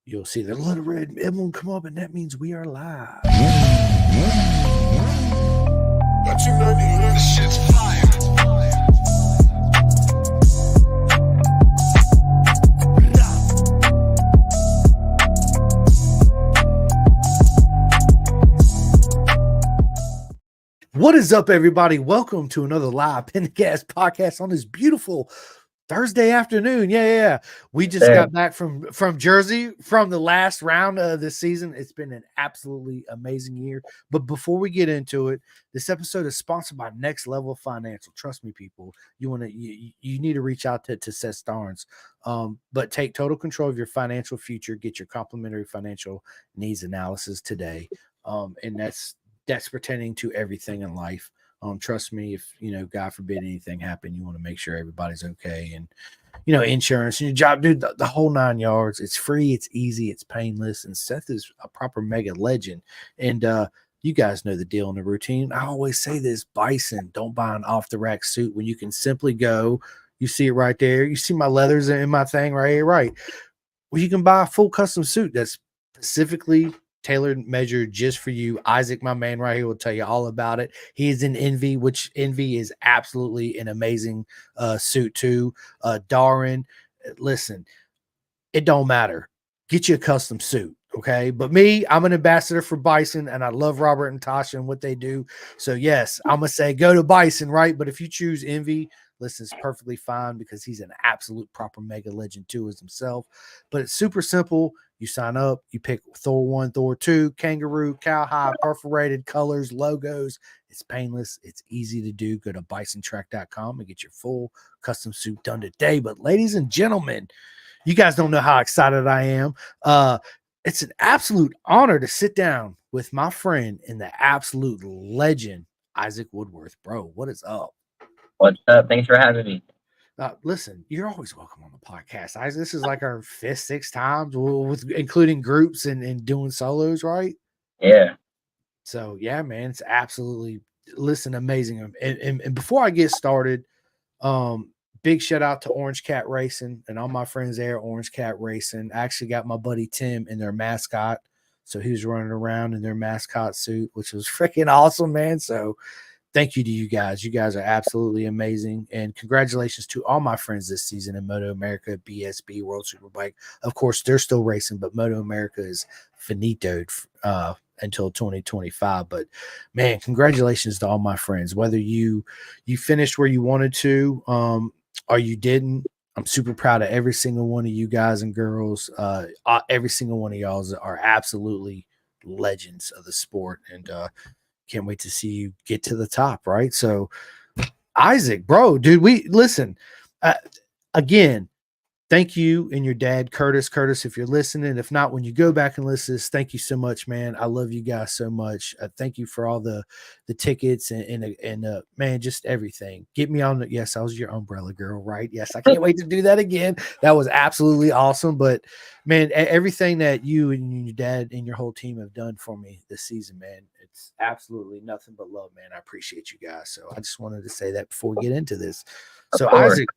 you'll see the little red emblem come up, and that means we are live. Got you know this shit's fire. What is up, everybody? Welcome to another live Pentacast podcast on this beautiful Thursday afternoon. Yeah. We just got back from Jersey from the last round of this season. It's been an absolutely amazing year. But before we get into it, this episode is sponsored by Next Level Financial. Trust me, people, you need to reach out to Seth Starnes. But take total control of your financial future. Get your complimentary financial needs analysis today. And that's pertaining to everything in life. Trust me, if God forbid anything happen, you want to make sure everybody's okay, and insurance and your job, dude, the whole 9 yards. It's free, it's easy, it's painless, and Seth is a proper mega legend. And you guys know the deal and the routine. I always say this: Bison, don't buy an off the rack suit when you can simply go. You see it right there. You see my leathers in my thing right here, right? Well, you can buy a full custom suit that's specifically tailored, measured just for you. Isaac, my man right here, will tell you all about it. He is in Envy, which Envy is absolutely an amazing suit too. Darren, listen, it don't matter. Get you a custom suit, okay? But me, I'm an ambassador for Bison, and I love Robert and Tasha and what they do. So yes, I'm gonna say go to Bison, right? But if you choose Envy, listen, it's perfectly fine because he's an absolute proper mega legend too as himself. But it's super simple. You sign up, you pick Thor 1, Thor 2, kangaroo, cowhide, perforated colors, logos. It's painless. It's easy to do. Go to bisontrack.com and get your full custom suit done today. But ladies and gentlemen, you guys don't know how excited I am. It's an absolute honor to sit down with my friend and the absolute legend, Issac Woodworth. Bro, what is up? What's up? Thanks for having me. Listen, you're always welcome on the podcast. This is like our fifth, sixth times, with including groups and doing solos, right? Yeah. So yeah, man, it's absolutely amazing. And before I get started, big shout out to Orange Cat Racing and all my friends there at Orange Cat Racing. I actually got my buddy Tim in their mascot, so he was running around in their mascot suit, which was freaking awesome, man. So thank you to you guys. You guys are absolutely amazing. And congratulations to all my friends this season in MotoAmerica, BSB, World Superbike. Of course, they're still racing, but MotoAmerica is finitoed until 2025. But man, congratulations to all my friends. Whether you finished where you wanted to or you didn't, I'm super proud of every single one of you guys and girls. Every single one of y'all are absolutely legends of the sport. And can't wait to see you get to the top, right? So, Isaac, bro, dude, we listen. Again, thank you and your dad, Curtis. Curtis, if you're listening, if not, when you go back and listen, thank you so much, man. I love you guys so much. Thank you for all the tickets and man, just everything. Get me on. Yes, I was your umbrella girl, right? Yes, I can't wait to do that again. That was absolutely awesome. But man, everything that you and your dad and your whole team have done for me this season, man, it's absolutely nothing but love, man. I appreciate you guys. So I just wanted to say that before we get into this. So Isaac,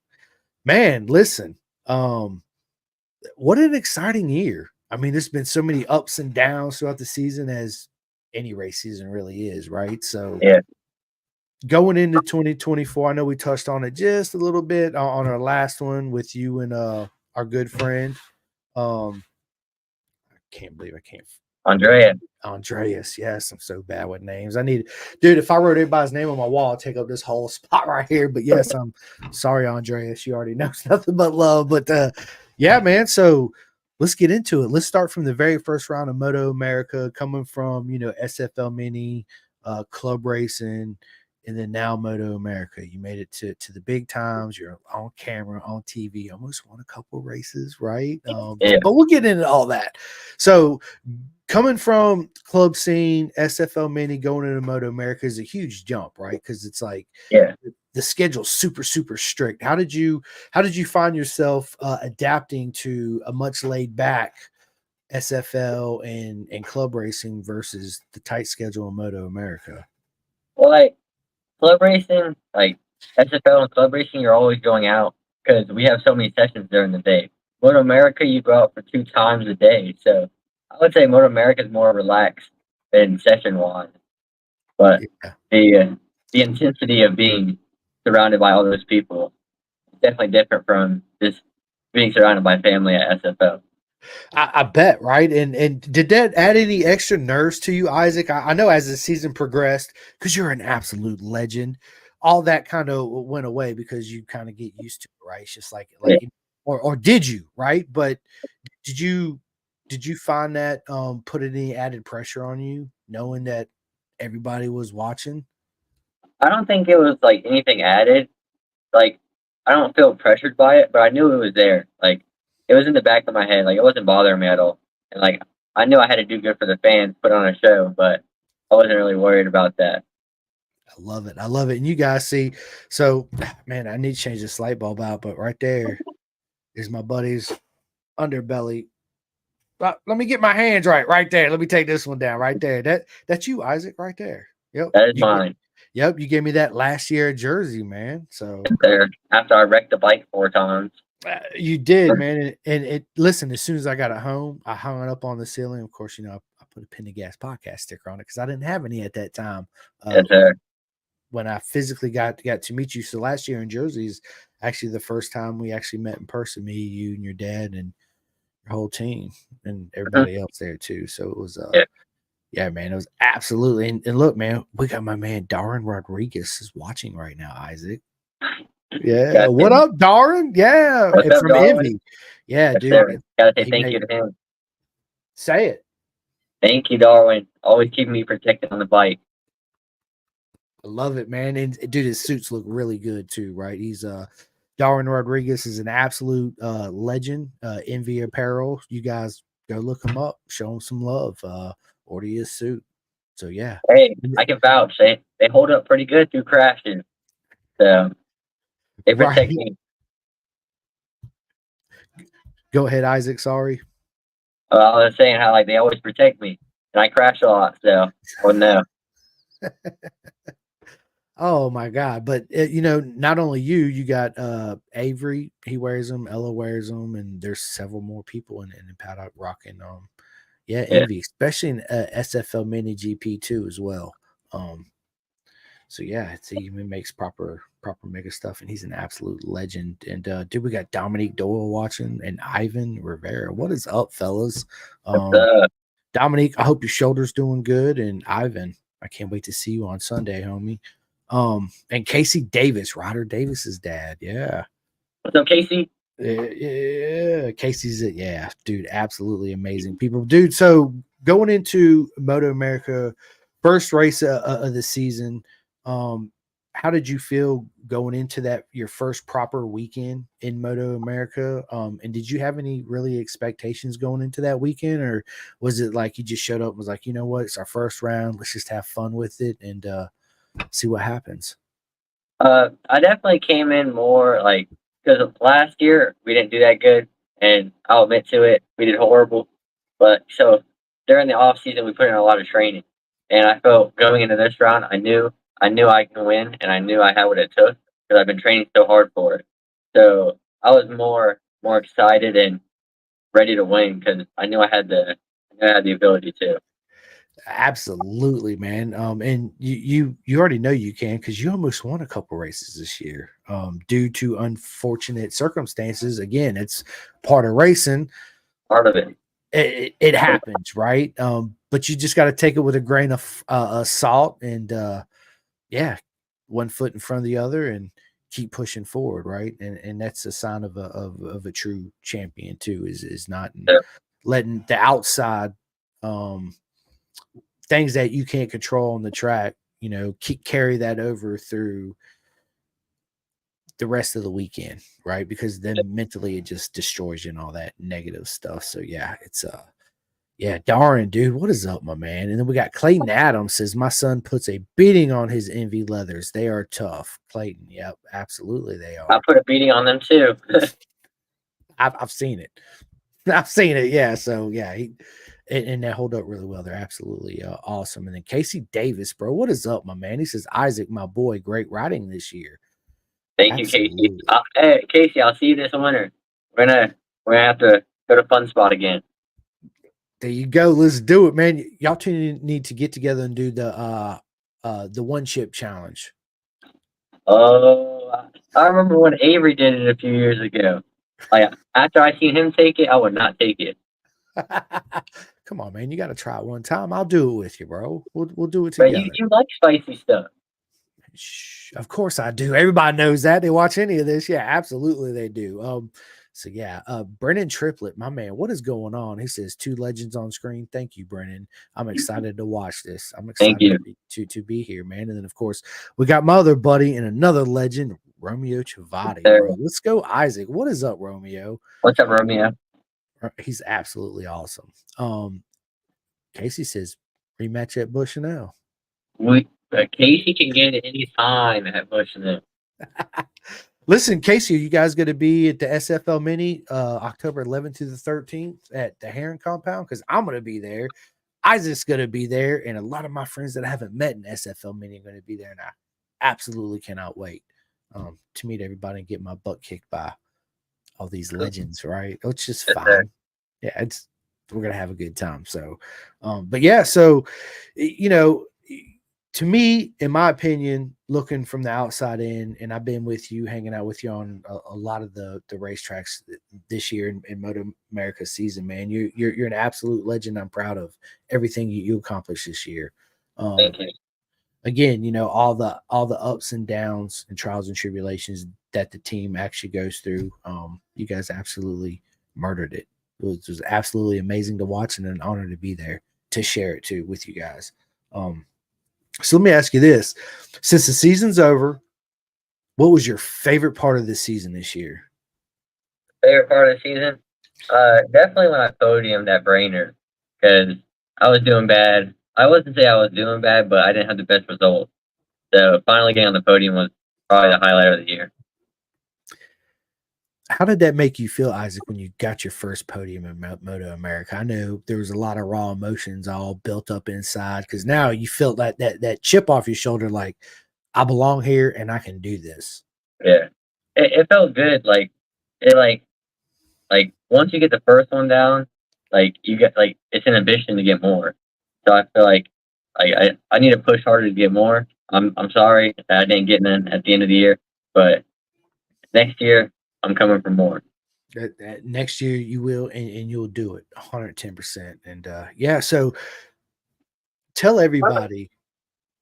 man, listen. What an exciting year. I mean, there's been so many ups and downs throughout the season, as any race season really is, right? So yeah, going into 2024, I know we touched on it just a little bit on our last one with you and our good friend. I can't believe I can't. Andreas, yes, I'm so bad with names. Dude, if I wrote everybody's name on my wall, I'd take up this whole spot right here. But yes, I'm sorry, Andreas. You already know it's nothing but love. But yeah, man. So let's get into it. Let's start from the very first round of MotoAmerica, coming from SFL Mini, club racing, and then now MotoAmerica. You made it to the big times. You're on camera, on TV. Almost won a couple races, right? Yeah. But we'll get into all that. So coming from club scene, SFL Mini, going into MotoAmerica is a huge jump, right? Because it's like the schedule's super, super strict. How did you find yourself adapting to a much laid back SFL and club racing versus the tight schedule in MotoAmerica? Well, like club racing, like SFL and club racing, you're always going out because we have so many sessions during the day. MotoAmerica, you go out for 2 times a day. So I would say MotoAmerica is more relaxed than session wise. But Yeah. the intensity of being surrounded by all those people is definitely different from just being surrounded by family at SFL. I bet, right? And did that add any extra nerves to you, Isaac? I know as the season progressed, because you're an absolute legend, all that kind of went away because you kind of get used to it, right? It's just Yeah. or did you, right? But did you did you find that put any added pressure on you, knowing that everybody was watching? I don't think it was like anything added. Like I don't feel pressured by it, but I knew it was there. Like it was in the back of my head. Like it wasn't bothering me at all. And like I knew I had to do good for the fans, put on a show, but I wasn't really worried about that. I love it. I love it. And you guys see, so man, I need to change this light bulb out, but right there is my buddy's underbelly. Let me get my hands right there. Let me take this one down right there. That's you, Isaac, right there. Yep. That is mine. Yep, you gave me that last year jersey, man. So There after I wrecked the bike 4 times. you did, man. And it listen, as soon as I got it home, I hung it up on the ceiling. Of course, I put a Pin to Gas podcast sticker on it because I didn't have any at that time. Yes, sir. When I physically got to meet you. So last year in Jersey is actually the first time we actually met in person, me, you, and your dad, and your whole team, and everybody else there too. So it was yeah, man, it was absolutely. And look, man, we got my man Darren Rodriguez is watching right now, Isaac. Yeah, Got what him. up, Darren? Yeah, What's and up, from Darwin? Envy. Yeah, Yes, dude. sir. Gotta say He thank you made to him. say it. Thank you, Darwin. Always keeping me protected on the bike. I love it, man. And dude, his suits look really good too, right? He's Darwin Rodriguez is an absolute legend. Envy Apparel. You guys go look him up, show him some love. Order his suit. So yeah. Hey, I can vouch. They hold up pretty good through crashes. So they Right. protect me. Go ahead, Isaac. Sorry. I was saying how like they always protect me, and I crash a lot. So, oh no, Oh my God. But not only you got Avery, he wears them, Ella wears them, and there's several more people in paddock rocking yeah, yeah, Envy, especially in SFL mini GP too as well. So yeah, he makes proper mega stuff, and he's an absolute legend. And dude, we got Dominique Doyle watching and Ivan Rivera. What is up, fellas? What's Dominique, I hope your shoulder's doing good, and Ivan, I can't wait to see you on Sunday, homie. And Casey Davis, Ryder Davis's dad. Yeah. what's up, Casey? Yeah, Casey's it. Yeah, dude, absolutely amazing people, dude. So going into Moto America, first race of the season, how did you feel going into that your first proper weekend in Moto America? And did you have any really expectations going into that weekend, or was it like you just showed up and was like, you know what, it's our first round, let's just have fun with it and see what happens? I definitely came in more like because last year we didn't do that good, and I'll admit to it, we did horrible. But so during the off season, we put in a lot of training, and I felt going into this round, I knew I can win, and I knew I had what it took because I've been training so hard for it. So I was more excited and ready to win because I had the ability to. Absolutely, man. And you already know you can because you almost won a couple races this year. Due to unfortunate circumstances. Again, it's part of racing. Part of it. It happens, right? But you just got to take it with a grain of salt and yeah, one foot in front of the other and keep pushing forward, right? And that's a sign of a true champion too. Is not Yeah. letting the outside things that you can't control on the track, carry that over through the rest of the weekend, right? Because then mentally it just destroys you and all that negative stuff. So yeah, it's yeah, Darren, dude, what is up, my man? And then we got Clayton Adams says my son puts a beating on his Envy leathers. They are tough. Clayton, yep, absolutely they I are. put a beating on them too. I've seen it. I've seen it. Yeah. So yeah, and they hold up really well. They're absolutely awesome. And then Casey Davis, bro, what is up, my man? He says Isaac, my boy, great riding this year. Thank you, Casey. Absolutely. Hey, Casey, I'll see you this winter. We're gonna We're gonna have to go to Fun Spot again. There you go. Let's do it, man. Y'all two need to get together and do the one chip challenge. Oh, I remember when Avery did it a few years ago. Like after I seen him take it, I would not take it. Come on, man. You got to try it one time. I'll do it with you, bro. We'll do it But together. you like spicy stuff. Shh, of course I do. Everybody knows that. They watch any of this. Yeah, absolutely they do. So yeah, Brennan Triplett, my man, what is going on? He says 2 legends on screen. Thank you, Brennan. I'm excited to watch this. I'm Thank excited you. to be here, man. And then of course we got my other buddy and another legend, Romeo Chavati, There. bro. Let's go, Isaac. What is up, Romeo? What's up, Romeo? He's absolutely awesome. Casey says rematch at Bushnell. Casey can get it any time at Bushnell. Listen, Casey, are you guys going to be at the SFL Mini October 11th to the 13th at the Heron Compound? Because I'm going to be there. Isaac's going to be there, and a lot of my friends that I haven't met in SFL Mini are going to be there, and I absolutely cannot wait to meet everybody and get my butt kicked by all these legends, right? It's just fun. Yeah, we're going to have a good time. So, but yeah, so, you know, to me, in my opinion, looking from the outside in, and I've been with you, hanging out with you on a lot of the racetracks this year in MotoAmerica season, man. You're an absolute legend. I'm proud of everything you accomplished this year. Thank you. Again, you know, all the ups and downs and trials and tribulations that the team actually goes through. You guys absolutely murdered it. It was absolutely amazing to watch and an honor to be there to share it too with you guys. So let me ask you this. Since the season's over, what was your favorite part of the season this year? Favorite part of the season? Definitely when I podiumed at Brainerd, because I was doing bad. I wouldn't say I was doing bad, but I didn't have the best result. So finally getting on the podium was probably the highlight of the year. How did that make you feel, Isaac, when you got your first podium in MotoAmerica? I know there was a lot of raw emotions all built up inside because now you feel that chip off your shoulder, like I belong here and I can do this. Yeah, it felt good. Like once you get the first one down, like you get like it's an ambition to get more. So I feel like I need to push harder to get more. I'm sorry that I didn't get in at the end of the year, but next year I'm coming for more. That next year you will, and you'll do it 110%. And yeah, so tell everybody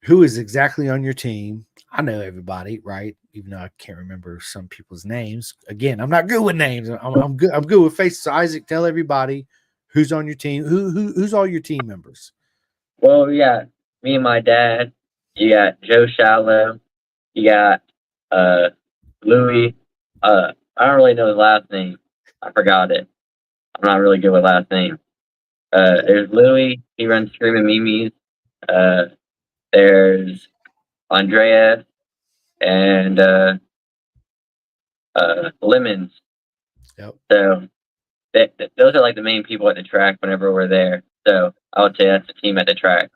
who is exactly on your team. I know everybody, right? Even though I can't remember some people's names. Again, I'm not good with names. I'm good. I'm good with faces. So Isaac, tell everybody who's on your team. Who's all your team members? Well, yeah, me and my dad. You got Joe Shallow. You got Louis. I don't really know his last name. I forgot it. I'm not really good with last name. There's Louis. He runs Screaming Mimi's. There's Andrea and Lemons. Yep. So those are like the main people at the track whenever we're there. So I would say that's the team at the track.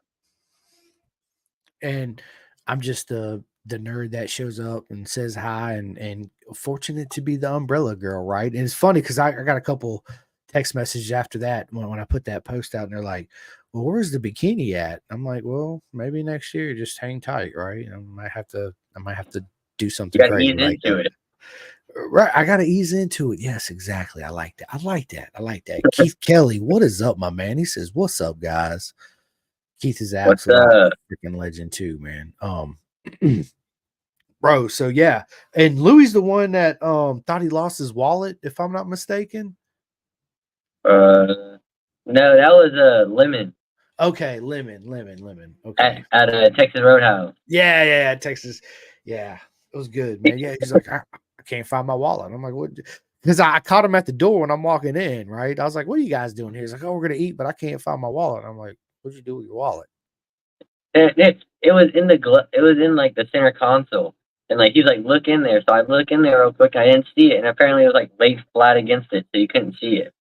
And I'm just the nerd that shows up and says hi and fortunate to be the umbrella girl, right? And it's funny because I got a couple text messages after that when I put that post out and they're like, well, where's the bikini at? I'm like, well, maybe next year, just hang tight, right? I might have to do something crazy like that. It. Right. I gotta ease into it. Yes, exactly. I like that. I like that. Keith Kelly, what is up, my man? He says, what's up, guys? Keith is absolutely freaking legend too, man. Bro, so yeah. And Louis the one that thought he lost his wallet, if I'm not mistaken. No, that was Lemon. Okay, lemon. Okay. At Texas Roadhouse. Yeah, Texas. Yeah, it was good, man. Yeah, he's like, I can't find my wallet. I'm like, what? Because I caught him at the door when I'm walking in, right? I was like, what are you guys doing here? He's like, oh, we're gonna eat, but I can't find my wallet. I'm like, what'd you do with your wallet? It was in it was in like the center console. And like he's like, look in there. So I look in there real quick. I didn't see it, and apparently it was like laid flat against it, so you couldn't see it.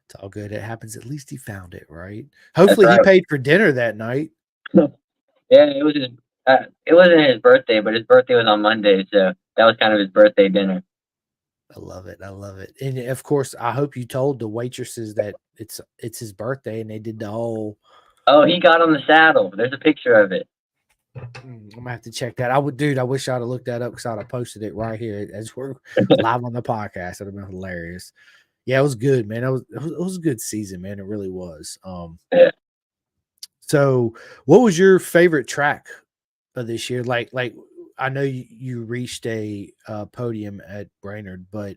It's all good. It happens. At least he found it, right? Hopefully, right. He paid for dinner that night. Yeah, it was it wasn't his birthday, but his birthday was on Monday, so that was kind of his birthday dinner. I love it. I love it. And of course, I hope you told the waitresses that it's his birthday and they did the whole. Oh, he got on the saddle. There's a picture of it. I'm gonna have to check that. I would, dude. I wish I'd have looked that up because I'd have posted it right here as we're live on the podcast. It'd have been hilarious. Yeah, it was good, man. It was a good season, man. It really was. Yeah. So what was your favorite track of this year? Like I know you reached a podium at Brainerd, but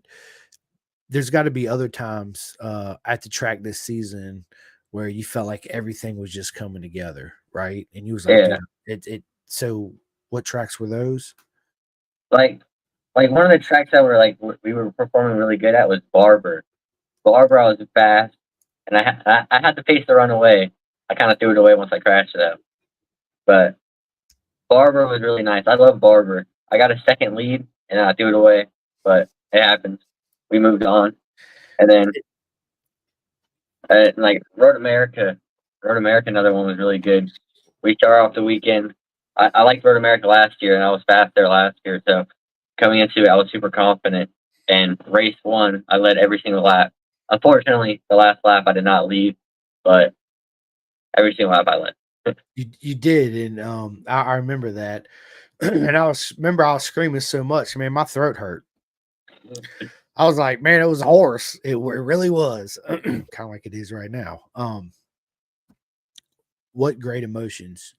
there's got to be other times at the track this season where you felt like everything was just coming together, right? And you was like, Yeah. dude, it. So what tracks were those? Like one of the tracks that were like we were performing really good at was Barber. Barber, I was fast, and I had the pace to run away. I kind of threw it away once I crashed it out. But Barber was really nice. I love Barber. I got a second lead, and I threw it away, but it happens. We moved on, and then like Road America, another one was really good. We started off the weekend. I liked Road America last year, and I was fast there last year. So coming into it, I was super confident. And race one, I led every single lap. Unfortunately, the last lap I did not lead, but every single lap I led. You did, and I remember that, and I was screaming so much, man, my throat hurt. I was like, man, it was hoarse. It really was, kind of like it is right now. What great emotions!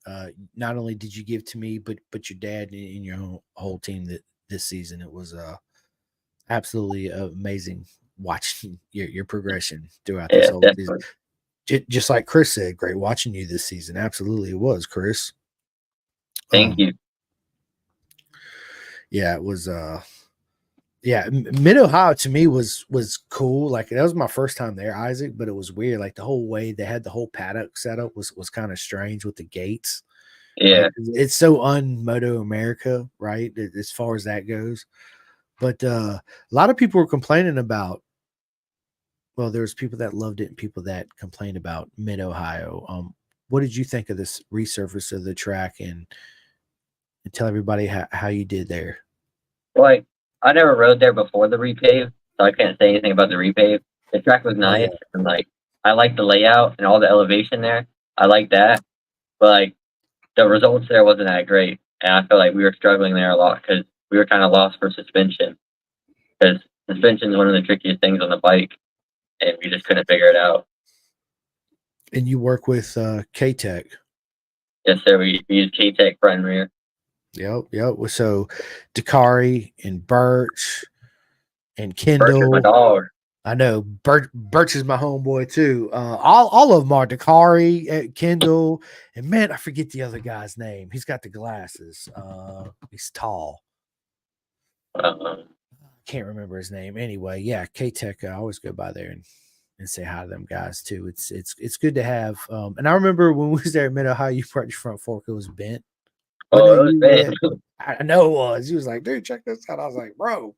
Not only did you give to me, but your dad and your whole team that this season. It was absolutely amazing watching your progression throughout this Yeah, whole season. definitely. Just like Chris said, great watching you this season. Absolutely, it was, Chris. Thank you. Yeah, it was. Yeah, Mid Ohio to me was cool. Like that was my first time there, Isaac, but it was weird. Like the whole way they had the whole paddock setup was kind of strange with the gates. Yeah, Right, it's so un-MotoAmerica, right? As far as that goes. But a lot of people were complaining about. Well, there's people that loved it and people that complained about Mid Ohio. What did you think of this resurface of the track and tell everybody how you did there? like I never rode there before the repave, so I can't say anything about the repave. The track was Oh yeah, nice, and like I like the layout and all the elevation there. I like that, but like the results there wasn't that great, and I feel like we were struggling there a lot because we were kind of lost for suspension. Because suspension is one of the trickiest things on the bike, and we just couldn't figure it out. and you work with K-Tech. Yes, sir. We use K-Tech front and rear. Yep. So Dakari and Birch and Birch is my Kendall. dog. I know Birch is my homeboy too. All of them are Dakari, Kendall, and man, I forget the other guy's name. He's got the glasses. He's tall. Um, Can't remember his name. Anyway, yeah, K Tech. I always go by there and say hi to them guys too. It's good to have. And I remember when we was there at Mid Ohio, you brought your front fork. It was bent. When oh, it was you bad. I know it was. He was like, dude, check this out. I was like, bro.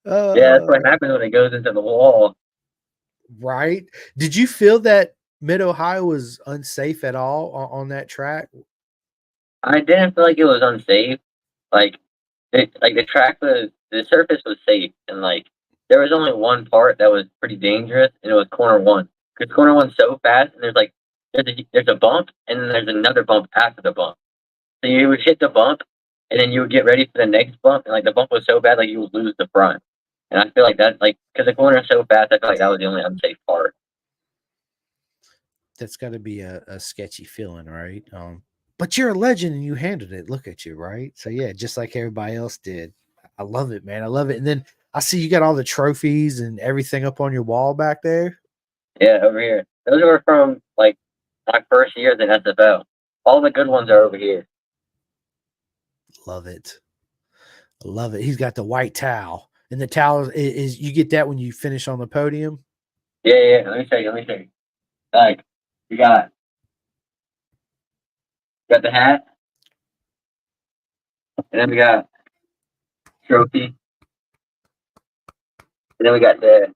Yeah, that's Uh, what happens when it goes into the wall. right. Did you feel that Mid Ohio was unsafe at all on that track? I didn't feel like it was unsafe. Like like the surface was safe, and like there was only one part that was pretty dangerous, and it was corner one. Because corner one's so fast, and there's a bump, and then there's another bump after the bump. So you would hit the bump, and then you would get ready for the next bump, and like the bump was so bad, like you would lose the front. And I feel like that, like, because the corner is so fast, I feel like that was the only unsafe part. That's got to be a sketchy feeling, right? But you're a legend and you handled it. Look at you, right? So yeah, just like everybody else did. I love it, man. I love it. And then I see you got all the trophies and everything up on your wall back there. Yeah, over here. Those were from like my first years in SFL. All the good ones are over here. Love it. I love it. He's got the white towel. And the towel is you get that when you finish on the podium. Yeah. Let me show you. Let me show you. Like, you got the hat, and then we got trophy, and then we got the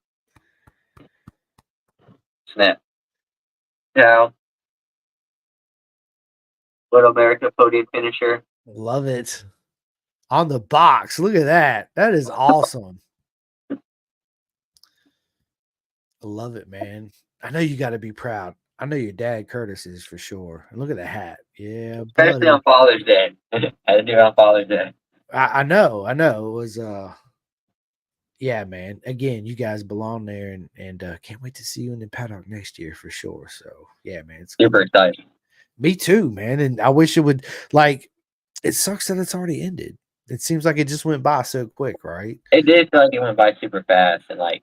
snap towel, Little America podium finisher. Love it. On the box. Look at that. That is awesome. I love it, man. I know you got to be proud. I know your dad, Curtis, is for sure. And look at the hat. Yeah, Especially buddy. on Father's Day. I had to do it on Father's Day. I know. It was yeah, man. Again, you guys belong there and can't wait to see you in the paddock next year for sure. So yeah, man. It's Super excited. me too, man. And I wish it would like it sucks that it's already ended. It seems like it just went by so quick, right? It did feel like it went by super fast, and like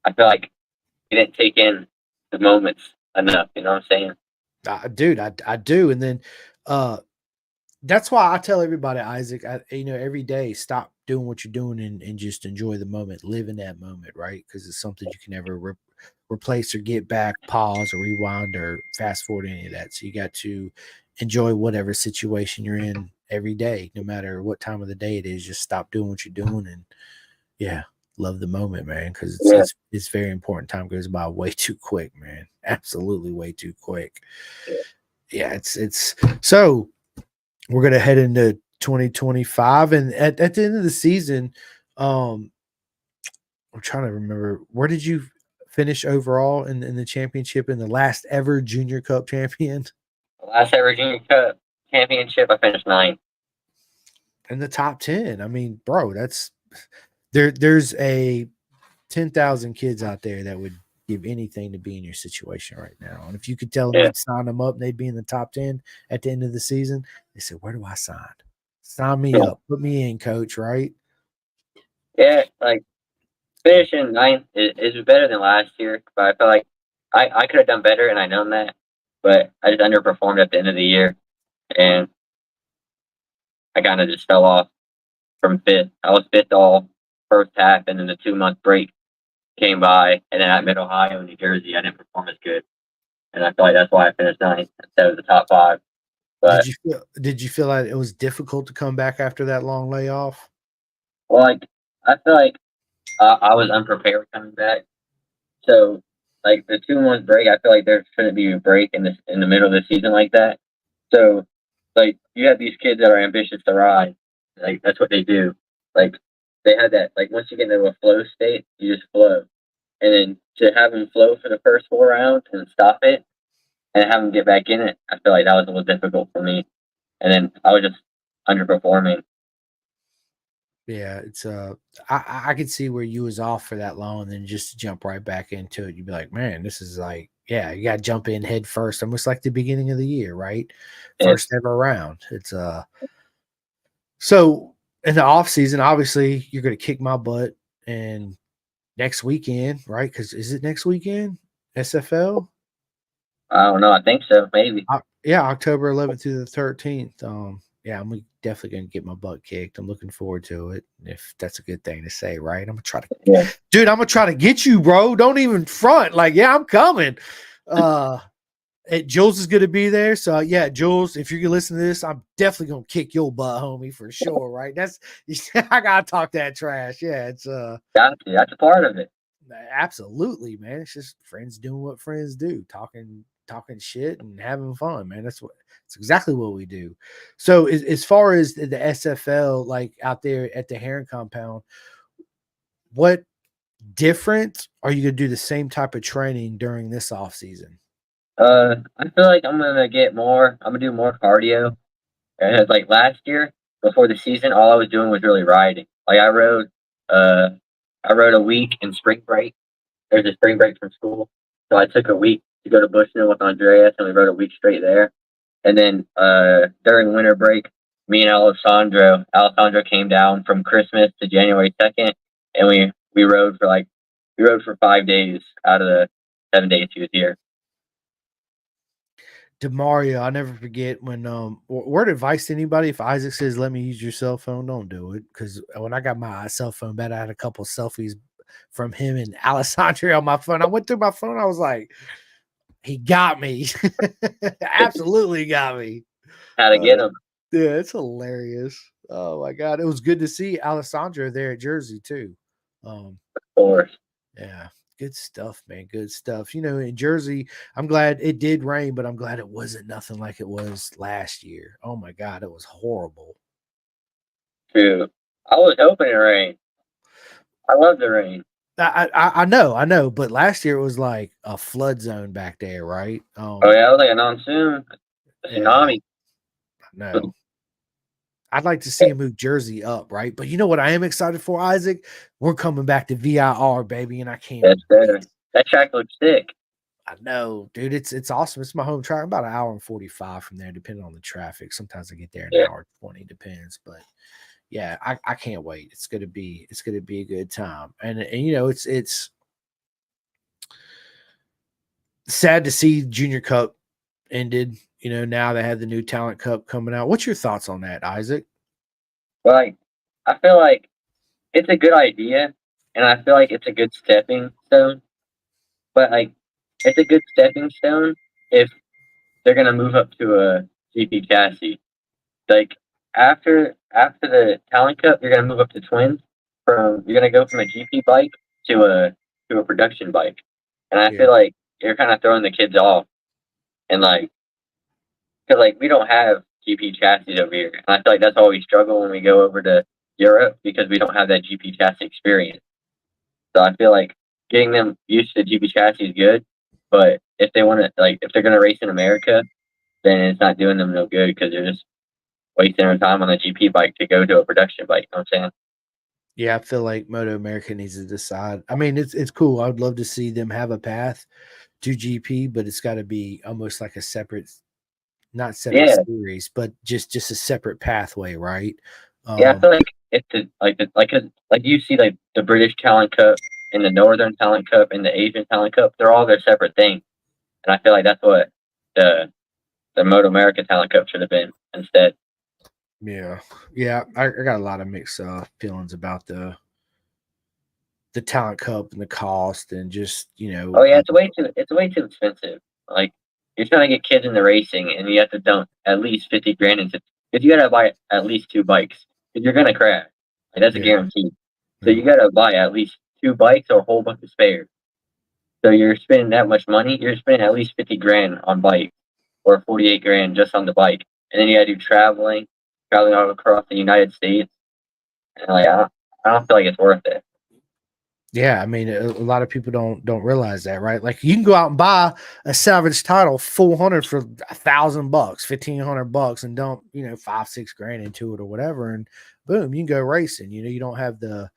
I feel like you didn't take in the moments enough. You know what I'm saying? Dude, I do. And then that's why I tell everybody, Isaac, every day, stop doing what you're doing and just enjoy the moment, live in that moment, right? Because it's something you can never replace or get back, pause or rewind or fast forward any of that. So you got to enjoy whatever situation you're in every day, no matter what time of the day it is. Just stop doing what you're doing and yeah, love the moment, man, because Yeah. it's very important. Time goes by way too quick, man. Absolutely way too quick. Yeah, it's so we're gonna head into 2025, and at the end of the season, um, I'm trying to remember where did you finish overall in the championship in the last ever Junior Cup champion The last ever Junior Cup championship, I finished ninth. in the top 10. I mean, bro, that's there's a 10,000 kids out there that would give anything to be in your situation right now. And if you could tell them Yeah. you'd sign them up and they'd be in the top 10 at the end of the season, they said, where do I sign? Sign me Yeah. up. Put me in, coach, right? Yeah, like finishing ninth is better than last year, but I feel like I could have done better, and I known that, but I just underperformed at the end of the year, and I kind of just fell off from fifth. I was fifth all first half, and then the 2 month break came by, and then at Mid Ohio and New Jersey, I didn't perform as good, and I feel like that's why I finished ninth instead of the top five. But Did you feel like it was difficult to come back after that long layoff? well, like I feel like I was unprepared coming back. So, like the 2 month break, I feel like there shouldn't be a break in the middle of the season like that. So, like you have these kids that are ambitious to ride, like that's what they do. Like they had that. Like once you get into a flow state, you just flow, and then to have them flow for the first 4 rounds and stop it and have them get back in it, I feel like that was a little difficult for me. And then I was just underperforming. Yeah, it's I could see where you was off for that long and then just jump right back into it. You'd be like, man, this is like, yeah, you gotta jump in head first, almost like the beginning of the year, right? And First ever round. It's so in the off season, obviously you're gonna kick my butt and next weekend, right? Because is it next weekend? SFL? I don't know. I think so. Maybe. Yeah, October 11th through the 13th. Yeah, I'm definitely gonna get my butt kicked. I'm looking forward to it. If that's a good thing to say, right? I'm gonna try to, Yeah. dude. I'm gonna try to get you, bro. Don't even front. Like, yeah, I'm coming. Uh, Jules is gonna be there. So yeah, Jules, if you're gonna listen to this, I'm definitely gonna kick your butt, homie, for sure. Right? That's I gotta talk that trash. Yeah, it's Got to. That's a part of it. absolutely, man. It's just friends doing what friends do, talking shit and having fun, man. That's exactly what we do. So as far as the SFL, like out there at the Heron compound, what different are you gonna do the same type of training during this off season? I feel like I'm gonna get more. I'm gonna do more cardio. And like last year, before the season, all I was doing was really riding. Like uh, I rode a week in spring break. There's a spring break from school, so I took a week to go to Bushnell with Andreas, and we rode a week straight there. And then during winter break, me and Alessandro came down from Christmas to January 2nd, and we rode for 5 days out of the 7 days he was here. Demario, I'll never forget when word advice to anybody, if Isaac says let me use your cell phone, don't do it. Because when I got my cell phone back, I had a couple selfies from him and Alessandro on my phone. I went through my phone, I was like, he got me. Absolutely got me. How to get him, Yeah, it's hilarious. Oh my god, it was good to see Alessandro there at Jersey too. Um, of course. yeah, good stuff, man. Good stuff. In Jersey, I'm glad it did rain, but I'm glad it wasn't nothing like it was last year. Oh my god, it was horrible. True. I was hoping it rained. I love the rain. I know, but last year it was like a flood zone back there, right? Oh yeah, it was like a monsoon, a Yeah, tsunami. I know. I'd like to see him move Jersey up, right? But you know what I am excited for, Isaac? We're coming back to VIR, baby, and I can't That's wait. that track looks sick. I know, dude. It's awesome. It's my home track. About an hour and 45 from there, depending on the traffic. Sometimes I get there an Yeah. hour 20, depends. But yeah, I can't wait. It's gonna be a good time. And you know, it's sad to see Junior Cup ended. You know, now they have the new Talent Cup coming out. What's your thoughts on that, Isaac? But like, I feel like it's a good idea, and I feel like it's a good stepping stone. But like, it's a good stepping stone if they're gonna move up to a GP chassis. Like after the Talent Cup, you're gonna move up to twins. You're gonna go from a GP bike to a production bike, and I Yeah. feel like you're kind of throwing the kids off, and like because like we don't have GP chassis over here, and I feel like that's why we struggle when we go over to Europe because we don't have that GP chassis experience. So I feel like getting them used to GP chassis is good, but if they want to like if they're gonna race in America, then it's not doing them no good because they're just wasting their time on a GP bike to go to a production bike. You know what I'm saying? Yeah, I feel like MotoAmerica needs to decide. I mean, it's cool. I'd love to see them have a path to GP, but it's got to be almost like a separate, not separate Yeah, series, but just a separate pathway, right? yeah. I Um, feel like it's like you see like the British Talent Cup and the Northern Talent Cup and the Asian Talent Cup. They're all their separate things, and I feel like that's what the Moto America Talent Cup should have been instead. yeah, yeah. I got a lot of mixed feelings about the Talent Cup and the cost, and just Oh yeah, it's way too expensive. Like you're trying to get kids into racing, and you have to dump at least 50 grand into. If you gotta buy at least two bikes, because you're gonna crash. Like that's a yeah, guarantee. So yeah. you gotta buy at least two bikes or a whole bunch of spares. So you're spending that much money. You're spending at least 50 grand on bike, or 48 grand just on the bike, and then you gotta do traveling all across the United States. And like I don't feel like it's worth it. Yeah, I mean, a lot of people don't realize that, right? Like, you can go out and buy a salvage title 400 for $1,000, $1,500, and dump 5-6 grand into it or whatever, and boom, you can go racing. You don't have the.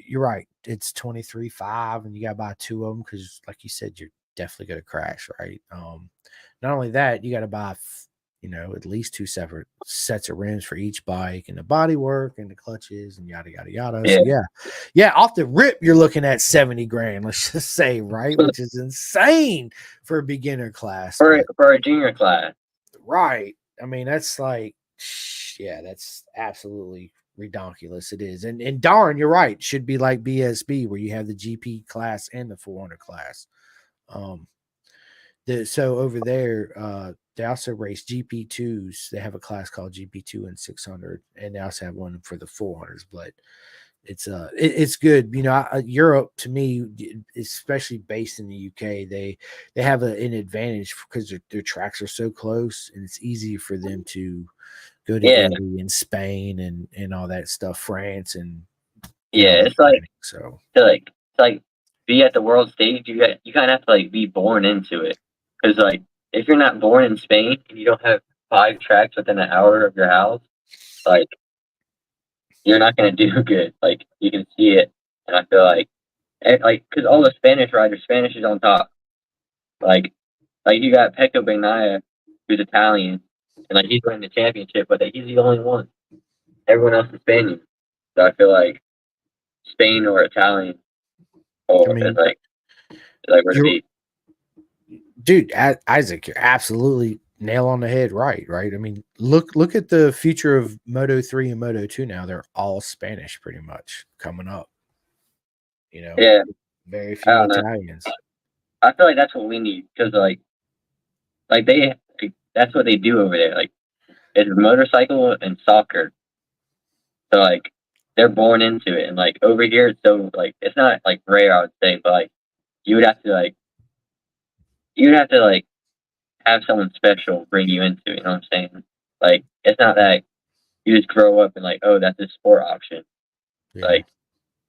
You're right. It's 23.5, and you got to buy two of them because, like you said, you're definitely going to crash, right? Not only that, you got to buy at least two separate sets of rims for each bike, and the body work and the clutches and yada yada yada. Yeah, So yeah, off the rip, you're looking at 70 grand, let's just say, right? Which is insane for a beginner class, but for a junior class. right. I mean, that's like, yeah, that's absolutely redonkulous. It is. And darn, you're right. Should be like BSB where you have the GP class and the 400 class. Um, so over there, they also race GP2s. They have a class called GP2 and 600, and they also have one for the 400s. But it's good. Europe, to me, especially based in the UK, they have an advantage because their tracks are so close, and it's easy for them to go to Yeah, Italy and Spain and all that stuff, France, and get all yeah. the It's like training. So it's like be at the world stage. You kind of have to like be born into it because like if you're not born in Spain and you don't have five tracks within an hour of your house, like you're not gonna do good. Like you can see it, and I feel like because all the Spanish riders, Spanish is on top. Like you got Pecco Bagnaia, who's Italian, and like he's winning the championship, but he's the only one. Everyone else is Spaniard. So I feel like Spain or Italian I or mean, is like where to you're be. dude, Isaac, you're absolutely nail on the head, right? Right. I mean, look at the future of Moto 3 and Moto 2 now. They're all Spanish pretty much coming up, you know, Yeah, very I few don't know. Italians. I feel like that's what we need because like they that's what they do over there. Like it's motorcycle and soccer. So like they're born into it, and like over here, it's so like it's not like rare, I would say, but like you would have to like you would have to like have someone special bring you into it. You know what I'm saying? Like it's not that. you just grow up and like, oh, that's a sport option. Yeah. Like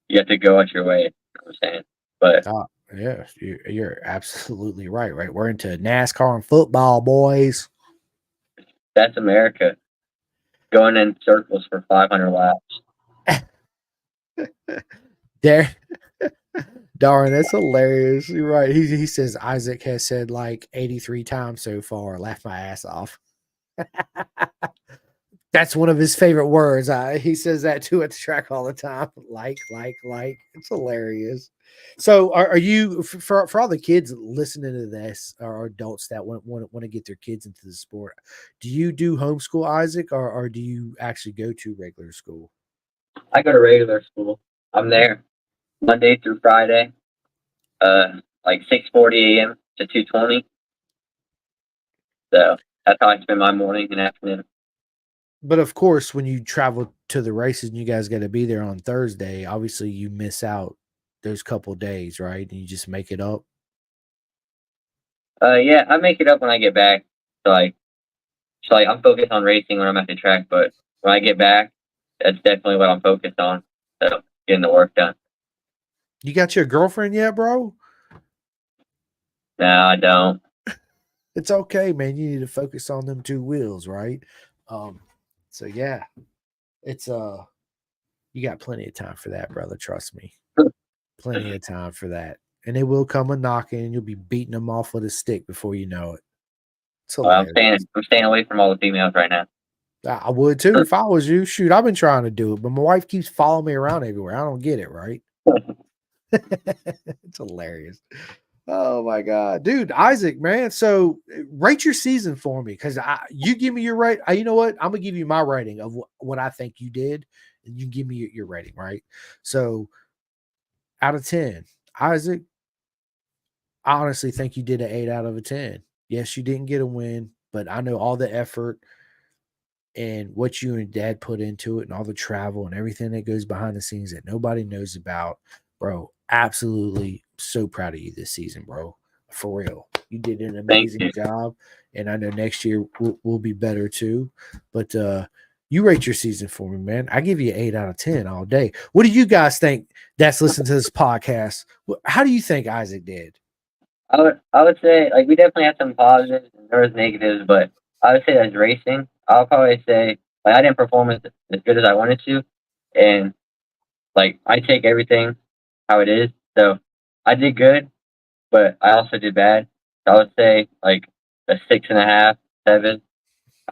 you have to go out your way. You know what I'm saying, but Yeah, you're absolutely right. Right, we're into NASCAR and football, boys. that's America going in circles for 500 laps. There, darn, that's hilarious. You're right. He says Isaac has said like 83 times so far. Laugh my ass off. That's one of his favorite words. He says that too at the track all the time. Like. It's hilarious. So, are you for all the kids listening to this or adults that want to get their kids into the sport? Do you do homeschool, Isaac, or do you actually go to regular school? I go to regular school. I'm there Monday through Friday, like 6:40 a.m. to 2:20. So that's how I spend my morning and afternoon. But of course, when you travel to the races and you guys got to be there on Thursday, obviously you miss out those couple days, right? And you just make it up. Yeah, I make it up when I get back. So like I'm focused on racing when I'm at the track, but when I get back, that's definitely what I'm focused on. So getting the work done. You got your girlfriend yet, bro? No, I don't. It's okay, man. You need to focus on them two wheels, right? So yeah, it's you got plenty of time for that, brother. Trust me. Plenty of time for that. And they will come a knocking and you'll be beating them off with a stick before you know it. It's I'm hilarious. staying away from all the females right now. I would too if I was you. Shoot, I've been trying to do it, but my wife keeps following me around everywhere. I don't get it, right? It's hilarious. Oh my god, dude, Isaac, man. So rate your season for me because you give me your rate. You know what? I'm gonna give you my rating of what I think you did, and you give me your rating, right? So out of 10, Isaac, I honestly think you did an 8 out of a 10. Yes, you didn't get a win, but I know all the effort and what you and dad put into it and all the travel and everything that goes behind the scenes that nobody knows about, bro. Absolutely so proud of you this season, bro. For real. You did an Thank amazing you. job. And I know next year will be better too. But you rate your season for me, man. I give you an 8 out of 10 all day. What do you guys think that's listening to this podcast? How do you think Isaac did? I would say like we definitely had some positives and there was negatives, but I would say as racing, I'll probably say like I didn't perform as good as I wanted to, and like I take everything how it is. So I did good, but I also did bad. So I would say like a 6.5, 7.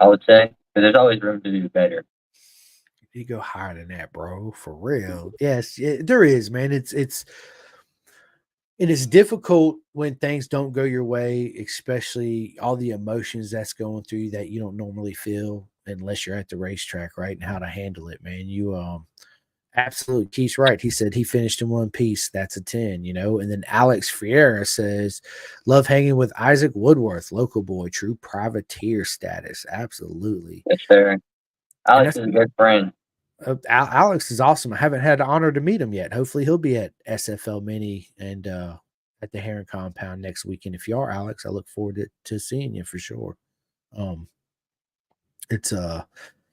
I would say because there's always room to do better. You go higher than that, bro. For real. Yes, there is, man. It is difficult when things don't go your way, especially all the emotions that's going through you that you don't normally feel unless you're at the racetrack, right? And how to handle it, man. You absolutely, Keith's right. He said he finished in one piece. That's a 10, you know. And then Alex Friera says, love hanging with Issac Woodworth, local boy, true privateer status. Absolutely. Yes, sir. And Alex that's is a good friend. Alex is awesome. I haven't had the honor to meet him yet. Hopefully, he'll be at SFL Mini and at the Heron Compound next weekend. If you are, Alex, I look forward to seeing you for sure. Um, it's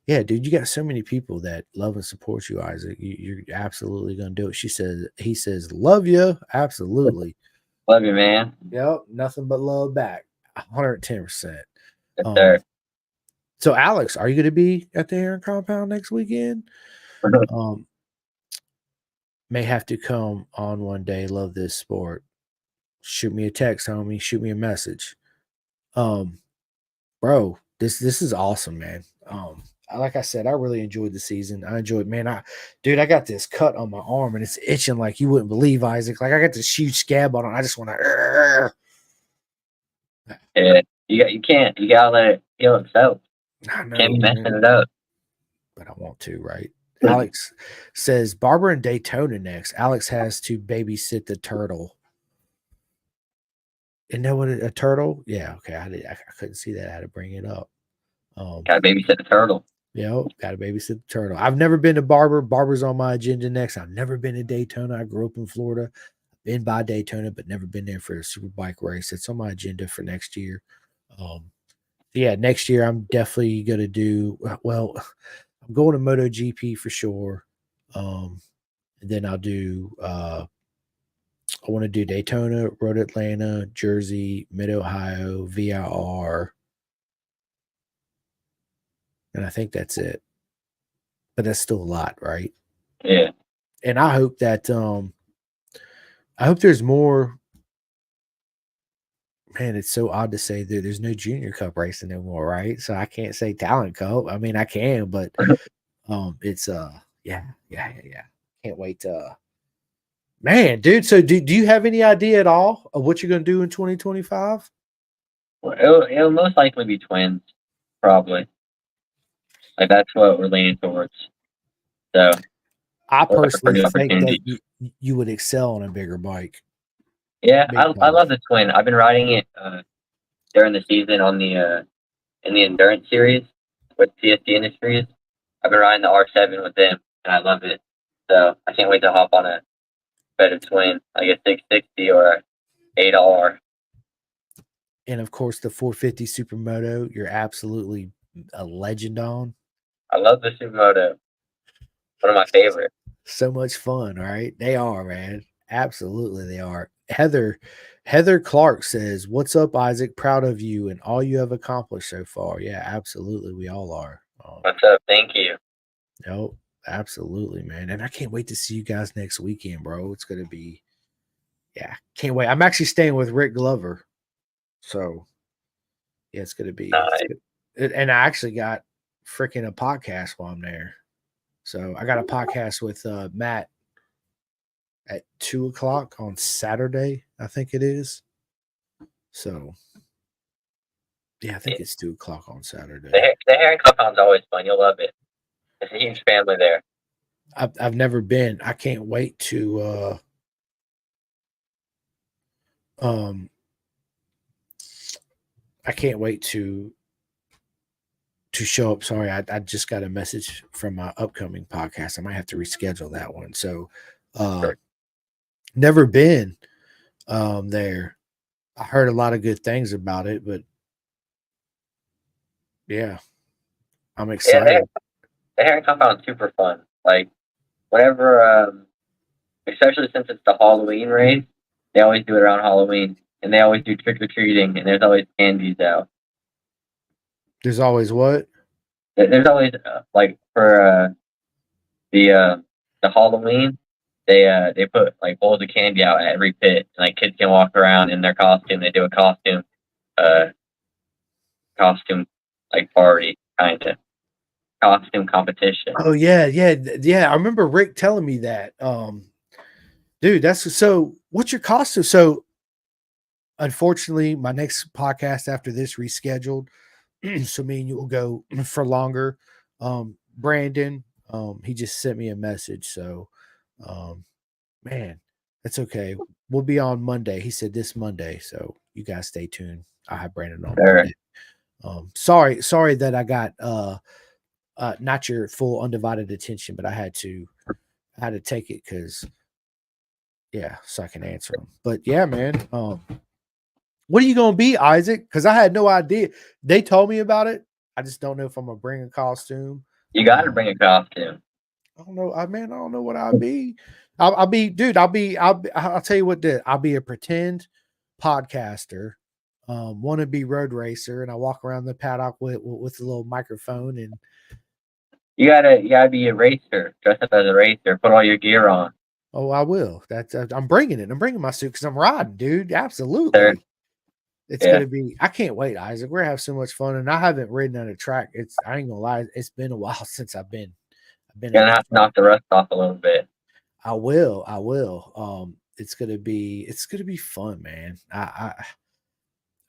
yeah, dude, you got so many people that love and support you, Isaac. You're absolutely gonna do it. He says, love you, absolutely. Love you, man. Yep, nothing but love back, 110%. Yes, sir. So Alex, are you going to be at the Heron Compound next weekend? Um, may have to come on one day. Love this sport. Shoot me a text, homie. Shoot me a message. Um, bro, this is awesome, man. Like I said, I really enjoyed the season. I enjoyed, man. I got this cut on my arm and it's itching like you wouldn't believe, Isaac. Like I got this huge scab on it. I just want to. Yeah, you gotta let it heal itself. I know, Can't be messing man, it up. but I want to, right? Alex says Barbara and Daytona next. Alex has to babysit the turtle. And know what a turtle? Yeah, okay. I couldn't see that. I had to bring it up. Gotta babysit the turtle. Got to babysit the turtle. I've never been to Barber. Barber's on my agenda next. I've never been to Daytona. I grew up in Florida. Been by Daytona, but never been there for a super bike race. It's on my agenda for next year. Yeah, next year I'm definitely gonna do well. I'm going to MotoGP for sure. And then I'll do I want to do Daytona, Road Atlanta, Jersey, Mid Ohio, VIR, and I think that's it. But that's still a lot, right? Yeah. And I hope that I hope there's more. Man, it's so odd to say that there's no Junior Cup racing anymore, right? So I can't say Talent Cup. I mean, I can, but it's yeah. Can't wait to man, dude. So do you have any idea at all of what you're gonna do in 2025? Well, it'll most likely be twins, probably. Like that's what we're leaning towards. So I we'll have a personally pretty think that opportunity. you would excel on a bigger bike. Yeah, Big I time. love the twin. I've been riding it during the season on the in the endurance series with TSD Industries. I've been riding the R7 with them, and I love it. So I can't wait to hop on a better twin, like a 660 or a 8R. And of course the 450 Supermoto, you're absolutely a legend on. I love the Supermoto. One of my favorites. So much fun, right? They are, man. Absolutely, they are. Heather Clark says, "What's up, Isaac? Proud of you and all you have accomplished so far." Yeah, absolutely, we all are. What's up? Thank you. No, absolutely, man. And I can't wait to see you guys next weekend, bro. It's gonna be, yeah, can't wait. I'm actually staying with Rick Glover, so yeah, it's gonna be. It's Nice. good. And I actually got freaking a podcast while I'm there. So I got a podcast with Matt at 2 o'clock on Saturday, I think it is. So yeah, I think it's 2 o'clock on Saturday. The hair and compound's always fun. You'll love it. It's a huge family there. I've never been. I can't wait to um I can't wait to show up. Sorry, I just got a message from my upcoming podcast. I might have to reschedule that one. So Sure. never been there. I heard a lot of good things about it, but yeah, I'm Yeah, excited. the hair and compound's super fun. Like whenever, especially since it's the Halloween race, they always do it around Halloween, and they always do trick or treating, and there's always candies out. There's always what? There's always like for the Halloween, they put like bowls of candy out at every pit, and like kids can walk around in their costume. They do a uh costume like party kind of costume competition. Oh yeah. I remember Rick telling me that. Dude, that's so. What's your costume? So, unfortunately, my next podcast after this rescheduled, so me and you will go for longer. Brandon, he just sent me a message. So, um, man, that's okay. We'll be on Monday. He said this Monday, so you guys stay tuned. I'll have Brandon on Sure. Monday. Sorry that I got not your full undivided attention, but I had to take it because yeah, so I can answer them. But yeah, man, what are you gonna be, Isaac? Because I had no idea. They told me about it. I just don't know if I'm gonna bring a costume. You got to bring a costume. I don't know. I don't know what I'll be. I'll be, dude. I'll tell you what. I'll be a pretend podcaster, want to be road racer, and I walk around the paddock with a little microphone. And You gotta be a racer. Dress up as a racer. Put all your gear on. oh, I will. That's I'm bringing it. I'm bringing my suit because I'm riding, dude. Sure. Absolutely. It's Yeah. gonna be. I can't wait, Isaac. We're gonna have so much fun, and I haven't ridden on a track. I ain't gonna lie. It's been a while since I've been. You're gonna have to knock the rust off a little bit. I will. It's gonna be. Fun, man.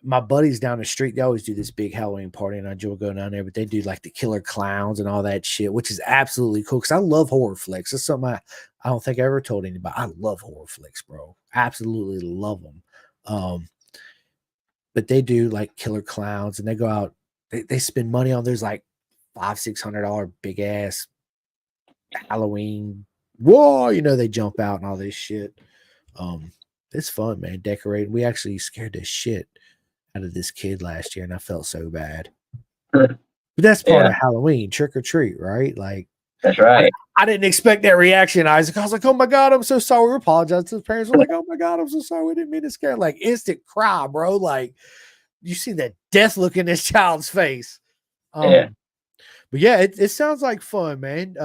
My buddies down the street, they always do this big Halloween party, and I enjoy going down there. But they do like the killer clowns and all that shit, which is absolutely cool because I love horror flicks. That's something I don't think I ever told anybody. I love horror flicks, bro. Absolutely love them. But they do like killer clowns, and they go out. They spend money on there's like $500-600 big ass Halloween. Whoa, they jump out and all this shit. It's fun, man. Decorating. We actually scared the shit out of this kid last year, and I felt so bad. But that's part Yeah, of Halloween, trick or treat, right? Like, that's I, right. I didn't expect that reaction, Isaac. I was like, oh my God, I'm so sorry. We apologize to the parents. We're like, oh my God, I'm so sorry. We didn't mean to scare. Like, instant cry, bro. Like, you see that death look in this child's face. Yeah. But yeah, it sounds like fun, man.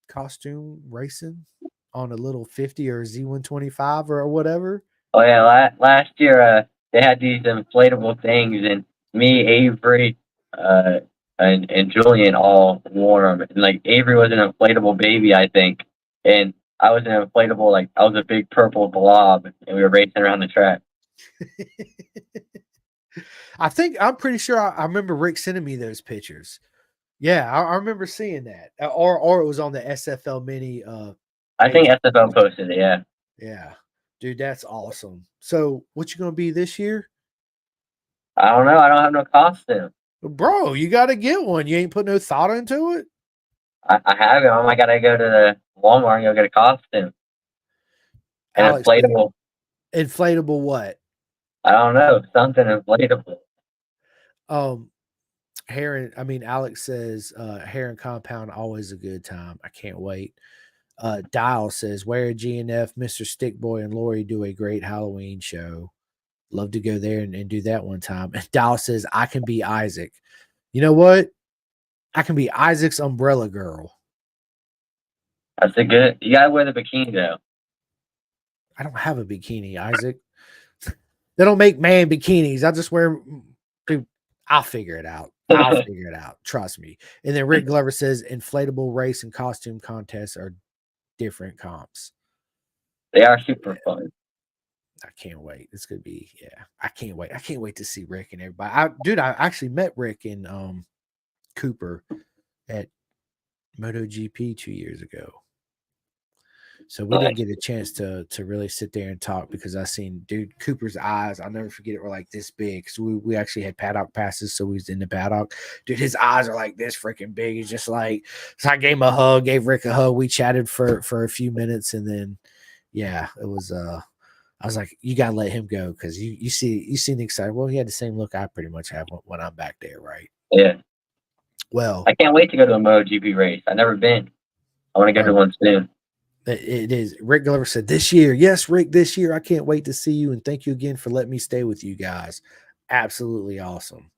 Costume racing on a little 50 or Z125 or whatever. Oh yeah. Last year, they had these inflatable things, and me, Avery, uh, and Julian all wore them. And like Avery was an inflatable baby, I think, and I was an inflatable, like I was a big purple blob, and we were racing around the track. I'm pretty sure I remember Rick sending me those pictures. Yeah, I remember seeing that. Or it was on the SFL mini I think Facebook SFL page. posted it. Yeah. Yeah. Dude, that's awesome. So what you gonna be this year? I don't know. I don't have no costume. Bro, you gotta get one. You ain't put no thought into it. I have it. I gotta go to the Walmart and go get a costume. An Alex, inflatable. inflatable what? I don't know. Something inflatable. Um Alex says hair and compound always a good time. I can't wait. Dial says, where GNF, Mr. Stickboy, and Lori do a great Halloween show. Love to go there and do that one time. And Dial says, I can be Isaac. You know what? I can be Isaac's umbrella girl. That's a good. You gotta wear the bikini though. I don't have a bikini, Isaac. They don't make man bikinis. I just wear. Dude, I'll figure it out. I'll figure it out. Trust me. And then Rick Glover says inflatable race and costume contests are different comps. They are super fun. I can't wait. It's gonna be, yeah. I can't wait. I can't wait to see Rick and everybody. I actually met Rick in Cooper at MotoGP 2 years ago. So we didn't get a chance to really sit there and talk because I seen dude Cooper's eyes. I'll never forget it, were like this big. So we actually had paddock passes, so we was in the paddock. Dude, his eyes are like this freaking big. He's just like, so I gave him a hug, gave Rick a hug. We chatted for a few minutes, and then yeah, it was I was like, you gotta let him go because you seem excited. Well, he had the same look I pretty much have when I'm back there, right? Yeah. Well, I can't wait to go to a MotoGP race. I've never been. I want to go to one soon. It is. Rick Glover said this year. Yes, Rick, this year. I can't wait to see you. And thank you again for letting me stay with you guys. Absolutely awesome.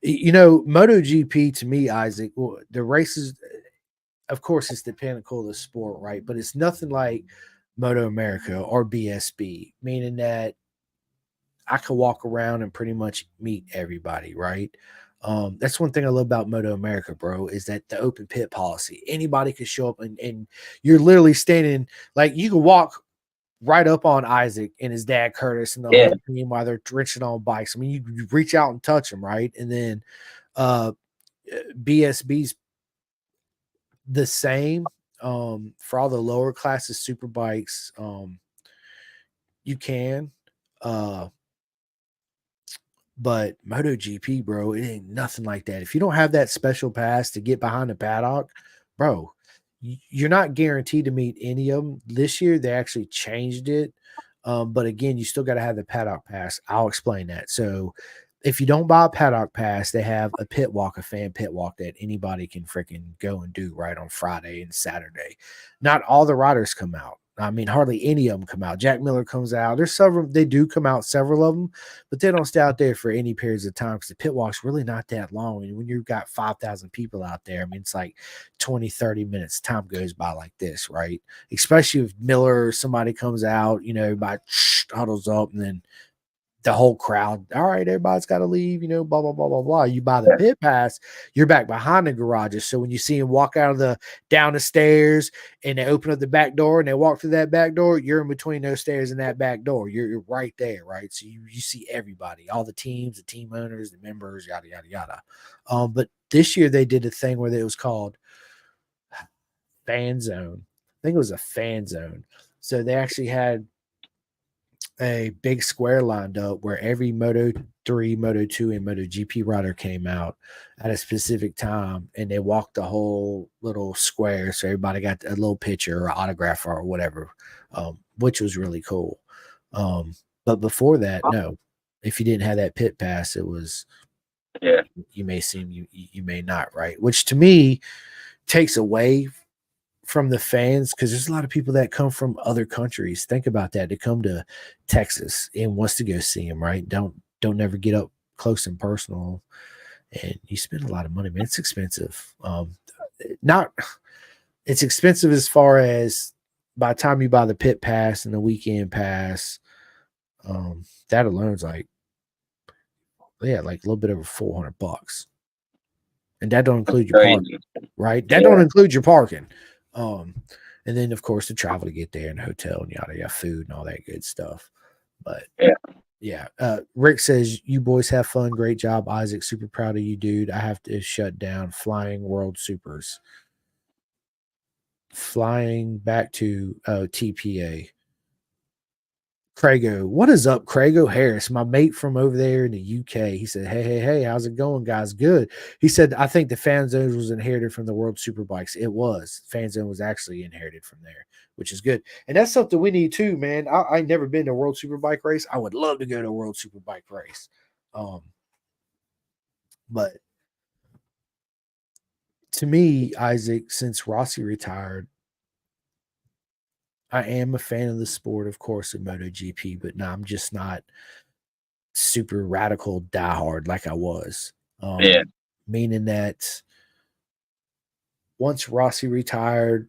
MotoGP to me, Isaac, the races, of course, it's the pinnacle of the sport, right? But it's nothing like MotoAmerica or BSB, meaning that I could walk around and pretty much meet everybody, right? That's one thing I love about MotoAmerica, bro, is that the open pit policy. Anybody could show up and you're literally standing, like you can walk right up on Isaac and his dad Curtis and the whole team while they're drenching on bikes. I mean, you reach out and touch them, right? And then BSB's the same. For all the lower classes super bikes, you can. But MotoGP, bro, it ain't nothing like that. If you don't have that special pass to get behind the paddock, bro, you're not guaranteed to meet any of them. This year, they actually changed it. But again, you still got to have the paddock pass. I'll explain that. So if you don't buy a paddock pass, they have a pit walk, a fan pit walk that anybody can freaking go and do right on Friday and Saturday. Not all the riders come out. I mean, hardly any of them come out. Jack Miller comes out. There's several, they do come out, several of them, but they don't stay out there for any periods of time because the pit walk's really not that long. And when you've got 5,000 people out there, I mean, it's like 20, 30 minutes. Time goes by like this, right? Especially if Miller or somebody comes out, everybody huddles up and then the whole crowd, all right, everybody's got to leave, blah, blah, blah, blah, blah. You buy the pit pass, you're back behind the garages. So when you see them walk down the stairs and they open up the back door and they walk through that back door, you're in between those stairs and that back door. You're right there, right? So you see everybody, all the teams, the team owners, the members, yada, yada, yada. But this year they did a thing where it was called fan zone. I think it was a fan zone. So they actually had a big square lined up where every Moto 3, Moto 2, and MotoGP rider came out at a specific time and they walked the whole little square. So everybody got a little picture or autograph or whatever, which was really cool. But before that, no, if you didn't have that pit pass, it was Yeah. You may see him, you may not, right? Which to me takes away from the fans because there's a lot of people that come from other countries. Think about that. To come to Texas and wants to go see him, right? Don't never get up close and personal, and you spend a lot of money, man. It's expensive. Not it's expensive as far as by the time you buy the pit pass and the weekend pass, that alone is like like a little bit over $400, and that don't include your parking, Crazy. right? That Yeah. don't include your parking. And then of course the travel to get there and the hotel and yada yada, food and all that good stuff. But yeah. Rick says you boys have fun. Great job, Isaac. Super proud of you, dude. I have to shut down Flying World Supers. Flying back to TPA. Crago, what is up, Crago Harris, my mate from over there in the UK? He said, hey, how's it going, guys? Good. He said, I think the fan zone was inherited from the World Superbikes. It was. Fan zone was actually inherited from there, which is good. And that's something we need too, man. I never been to a World Superbike race. I would love to go to a World Superbike race. But to me, Isaac, since Rossi retired, I am a fan of the sport, of course, of MotoGP, but no, I'm just not super radical diehard like I was. Meaning that once Rossi retired,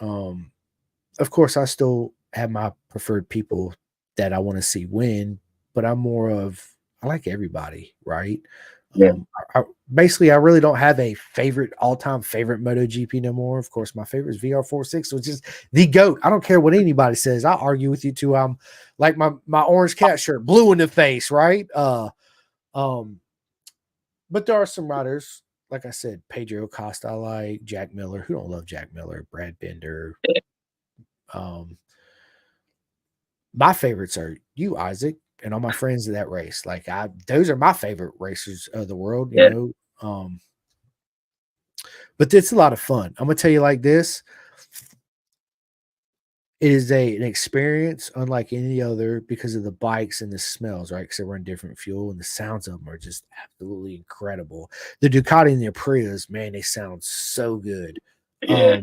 of course, I still have my preferred people that I want to see win, but I'm more of I like everybody, right? Yeah. Basically, I really don't have a favorite all-time favorite MotoGP no more. Of course, my favorite is VR46, which is the GOAT. I don't care what anybody says. I'll argue with you too. I'm like my orange cat shirt, blue in the face, right? But there are some riders, like I said, Pedro Acosta, I like Jack Miller. Who don't love Jack Miller? Brad Binder. My favorites are you, Isaac, and all my friends of that race. Like those are my favorite racers of the world, you know. But it's a lot of fun. I'm gonna tell you like this. It is an experience unlike any other because of the bikes and the smells, right? Because they run different fuel and the sounds of them are just absolutely incredible. The Ducati and the Aprilas, man, they sound so good. Yeah.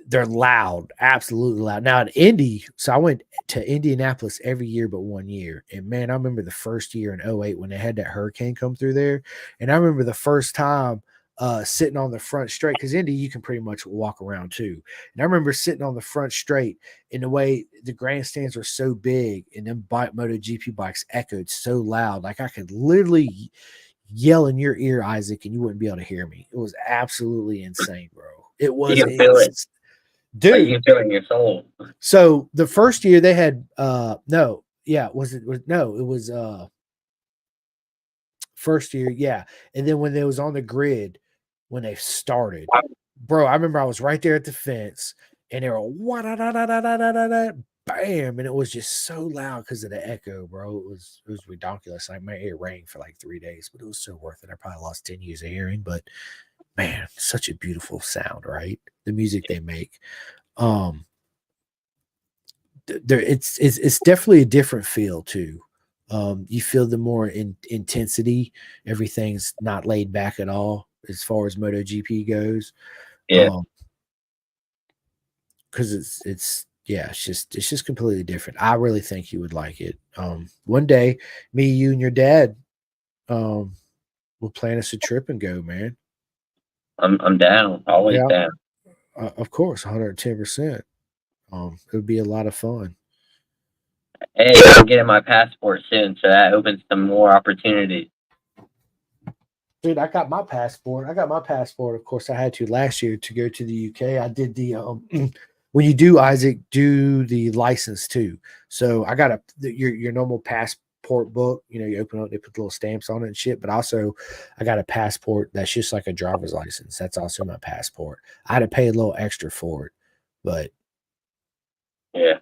They're loud, absolutely loud. Now at Indy, so I went to Indianapolis every year but 1 year. And man, I remember the first year in 08 when they had that hurricane come through there. And I remember the first time sitting on the front straight, because Indy, you can pretty much walk around too. And I remember sitting on the front straight, in the way the grandstands were so big and them MotoGP bikes echoed so loud. Like I could literally yell in your ear, Isaac, and you wouldn't be able to hear me. It was absolutely insane, bro. It was You can feel it. dude. Like you can feel it in your soul. So the first year they had first year, yeah. And then when they was on the grid, when they started, bro, I remember I was right there at the fence and they were bam, and it was just so loud because of the echo, bro. It was ridiculous. Like my ear rang for like 3 days, but it was so worth it. I probably lost 10 years of hearing, but man, such a beautiful sound, right? The music they make. It's definitely a different feel too. You feel the more intensity. Everything's not laid back at all as far as MotoGP goes. Yeah. Because it's just completely different. I really think you would like it. One day, me, you, and your dad, will plan us a trip and go, man. I'm down. Always down. Of course, 110%. It would be a lot of fun. Hey, I'm getting my passport soon, so that opens some more opportunities. Dude, I got my passport. Of course, I had to last year to go to the UK. I did the when you do, Isaac, do the license too. So I got your normal passport book. You know, you open up, they put little stamps on it and shit. But also, I got a passport that's just like a driver's license. That's also my passport. I had to pay a little extra for it, but yeah,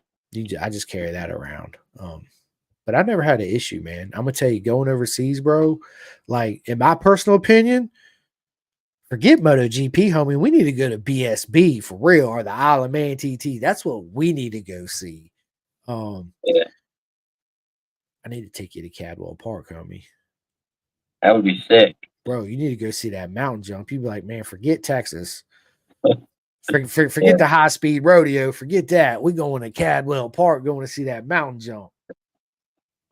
I just carry that around. But I never had an issue, man. I'm gonna tell you, going overseas, bro. Like in my personal opinion, forget MotoGP, homie. We need to go to BSB for real, or the Isle of Man TT. That's what we need to go see. Yeah. I need to take you to Cadwell Park, homie. That would be sick. Bro, you need to go see that mountain jump. You'd be like, man, forget Texas. Forget Yeah, the high speed rodeo. Forget that. We're going to Cadwell Park, going to see that mountain jump.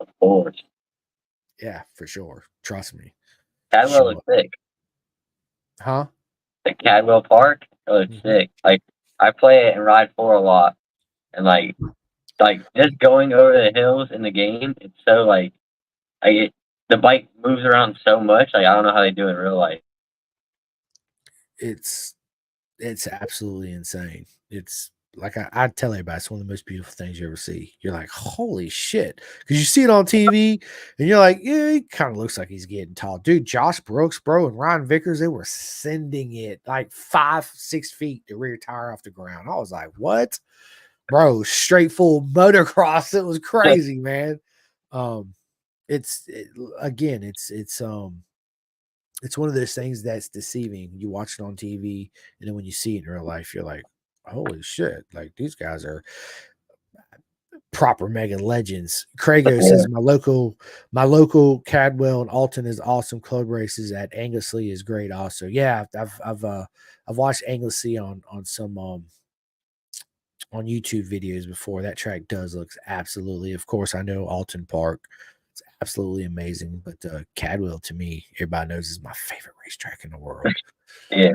of course. Yeah, for sure. Trust me. Cadwell Show looks up. sick. Huh? The Cadwell Park, it looks Mhm. sick. Like I play it and ride 4 a lot, and like just going over the hills in the game, it's so the bike moves around so much. Like I don't know how they do it in real life. It's absolutely insane. It's like I tell everybody, it's one of the most beautiful things you ever see. You're like, holy shit. Because you see it on TV and you're like, yeah, he kind of looks like he's getting tall. Dude, Josh Brooks, bro, and Ryan Vickers, they were sending it like 5-6 feet the rear tire off the ground. I was like, what? Bro, straight full motocross. It was crazy, man. Um, again, it's one of those things that's deceiving. You watch it on TV, and then when you see it in real life, you're like, holy shit, like these guys are proper mega legends. Krago Yeah, says my local Cadwell and Alton is awesome. Club races at Anglesey is great also. Yeah, I've watched Anglesey on some on YouTube videos before. That track does looks absolutely. Of course, I know Alton Park. It's absolutely amazing. But Cadwell, to me, everybody knows is my favorite racetrack in the world. yeah,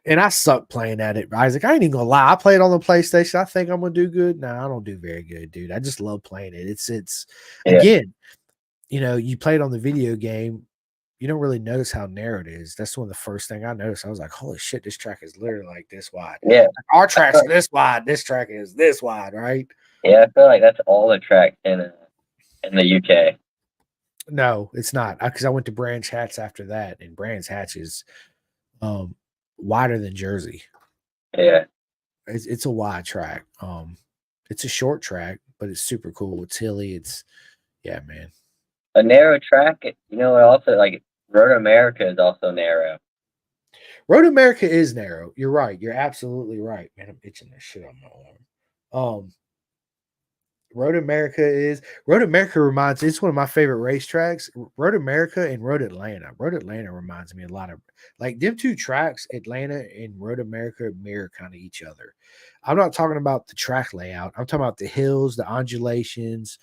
And I suck playing at it, Isaac. I ain't even gonna lie. I played on the PlayStation. I think I'm gonna do good. No, I don't do very good, dude. I just love playing it. It's yeah, again, you play it on the video game. You don't really notice how narrow it is. That's one of the first thing I noticed. I was like, holy shit, this track is literally like this wide. yeah. Like, our tracks are this wide. This track is this wide, right? Yeah, I feel like that's all the tracks in the UK. No, it's not. Because I went to Branch Hatch after that, and Branch Hatch is um wider than Jersey. Yeah, It's a wide track. It's a short track, but it's super cool. It's hilly. It's yeah, man. a narrow track. You know, also like Road America is also narrow. Road America is narrow. You're right. You're absolutely right. Man, I'm itching this shit on my arm. Road America reminds it's one of my favorite racetracks. Road America and Road Atlanta. Road Atlanta reminds me a lot of like them two tracks, Atlanta and Road America mirror kind of each other. I'm not talking about the track layout. I'm talking about the hills, the undulations,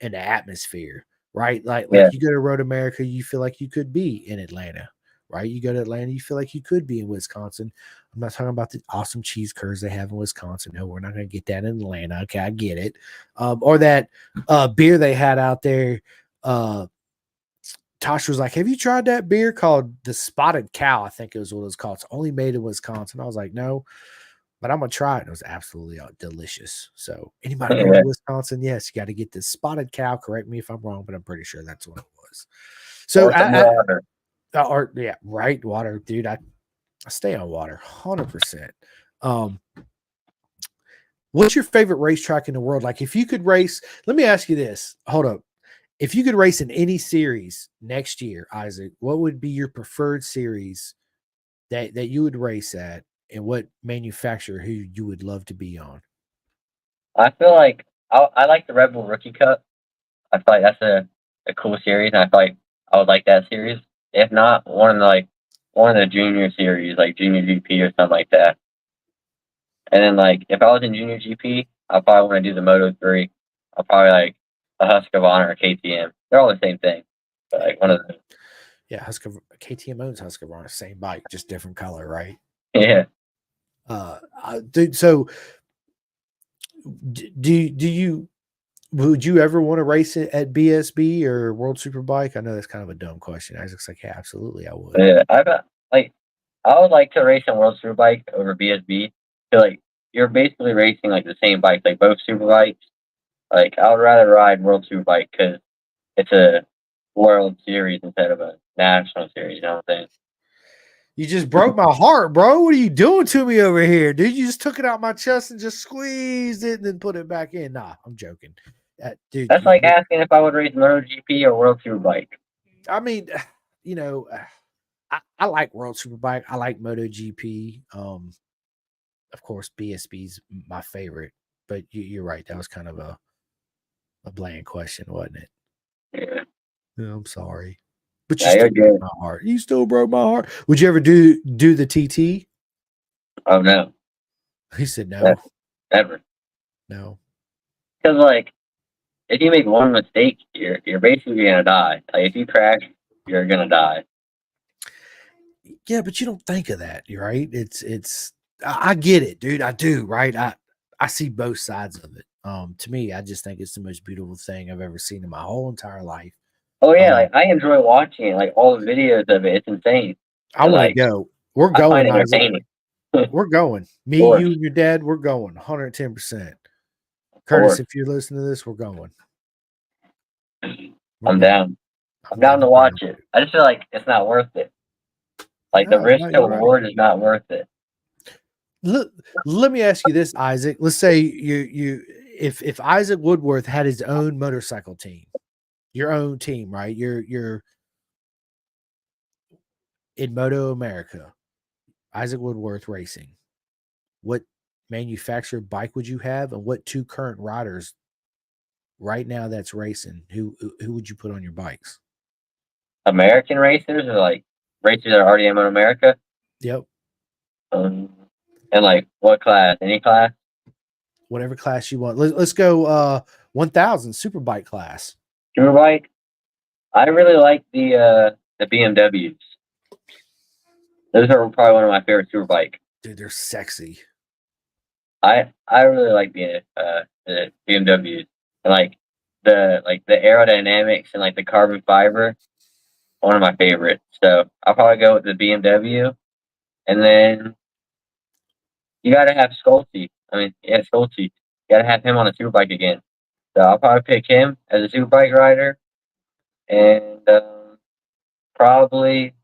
and the atmosphere, right? Like Yeah, you go to Road America, you feel like you could be in Atlanta, right? You go to Atlanta, you feel like you could be in Wisconsin. I'm not talking about the awesome cheese curds they have in Wisconsin. No, we're not going to get that in Atlanta. Okay, I get it. Or that beer they had out there. Tosh was like, "Have you tried that beer called the Spotted Cow?" I think it was what it was called. It's only made in Wisconsin. I was like, "No." But I'm gonna try it. It was absolutely delicious. So anybody going yeah. to Wisconsin, yes, you got to get this Spotted Cow. Correct me if I'm wrong, but I'm pretty sure that's what it was. So Or some water. or yeah, right, water, dude. I stay on water, 100%. Um, what's your favorite racetrack in the world? Like, if you could race, let me ask you this. Hold up. If you could race in any series next year, Isaac, what would be your preferred series that you would race at, and what manufacturer who you would love to be on? I feel like I like the Red Bull Rookie Cup. I feel like that's a cool series, and I feel like I would like that series. If not, one of the junior series, like Junior GP or something like that. And then like if I was in Junior GP, I probably want to do the Moto 3. I'll probably like a Husqvarna or KTM. They're all the same thing. But like one of the Yeah, KTM owns Husqvarna, same bike, just different color, right? yeah. Dude. So, do you would you ever want to race it at BSB or World Superbike? I know that's kind of a dumb question. Isaac's like, yeah, absolutely, I would. Yeah. Like I would like to race on World Superbike over BSB. So like you're basically racing like the same bike, like both Superbikes. Like I would rather ride World Superbike because it's a World Series instead of a national series. You know what I'm saying? You just broke my heart, bro. What are you doing to me over here, dude? You just took it out my chest and just squeezed it and then put it back in. Nah, I'm joking, dude. That's like asking if I would race MotoGP or World Superbike. I mean, you know, I like World Superbike. I like MotoGP. Of course, BSB's my favorite, but you're right. That was kind of a bland question, wasn't it? Yeah. No, I'm sorry. But you Yeah, you're still broke good. my heart. You still broke my heart. Would you ever do the TT? Oh no, He said no, that's never. no. Because like, if you make one mistake, you're basically gonna die. Like, if you crash, you're gonna die. Yeah, but you don't think of that, you're right? I get it, dude. I do, right? I see both sides of it. To me, I just think it's the most beautiful thing I've ever seen in my whole entire life. Oh yeah, Um, like I enjoy watching it, like all the videos of it. It's insane, I and want to like go. We're I find going, it Isaac. entertaining. Of We're going. Me, course, you, and your dad, we're going 110%. of Curtis, course, if you're listening to this, we're going. We're I'm going. down. I'm I'm down to down. watch it. I just feel like it's not worth it. Like the No, risk no, to you're right. reward is not worth it. Let me ask you this, Isaac. Let's say if Isaac Woodworth had his own motorcycle team, your own team, right? You're in MotoAmerica, Isaac Woodworth Racing. What manufactured bike would you have, and what two current riders right now that's racing? Who would you put on your bikes? American racers or like racers that are already in America. Yep, Um, and like what class? Any class? whatever class you want. Let's go 1000 superbike class. Superbike. I really like the BMWs. Those are probably one of my favorite superbike. Dude, they're sexy. I really like the BMWs and like the aerodynamics and like the carbon fiber. One of my favorites. So I'll probably go with the BMW, and then you got to have Schulte. I mean, yeah, Schulte. You got to have him on a superbike again. So I'll probably pick him as a superbike rider, and probably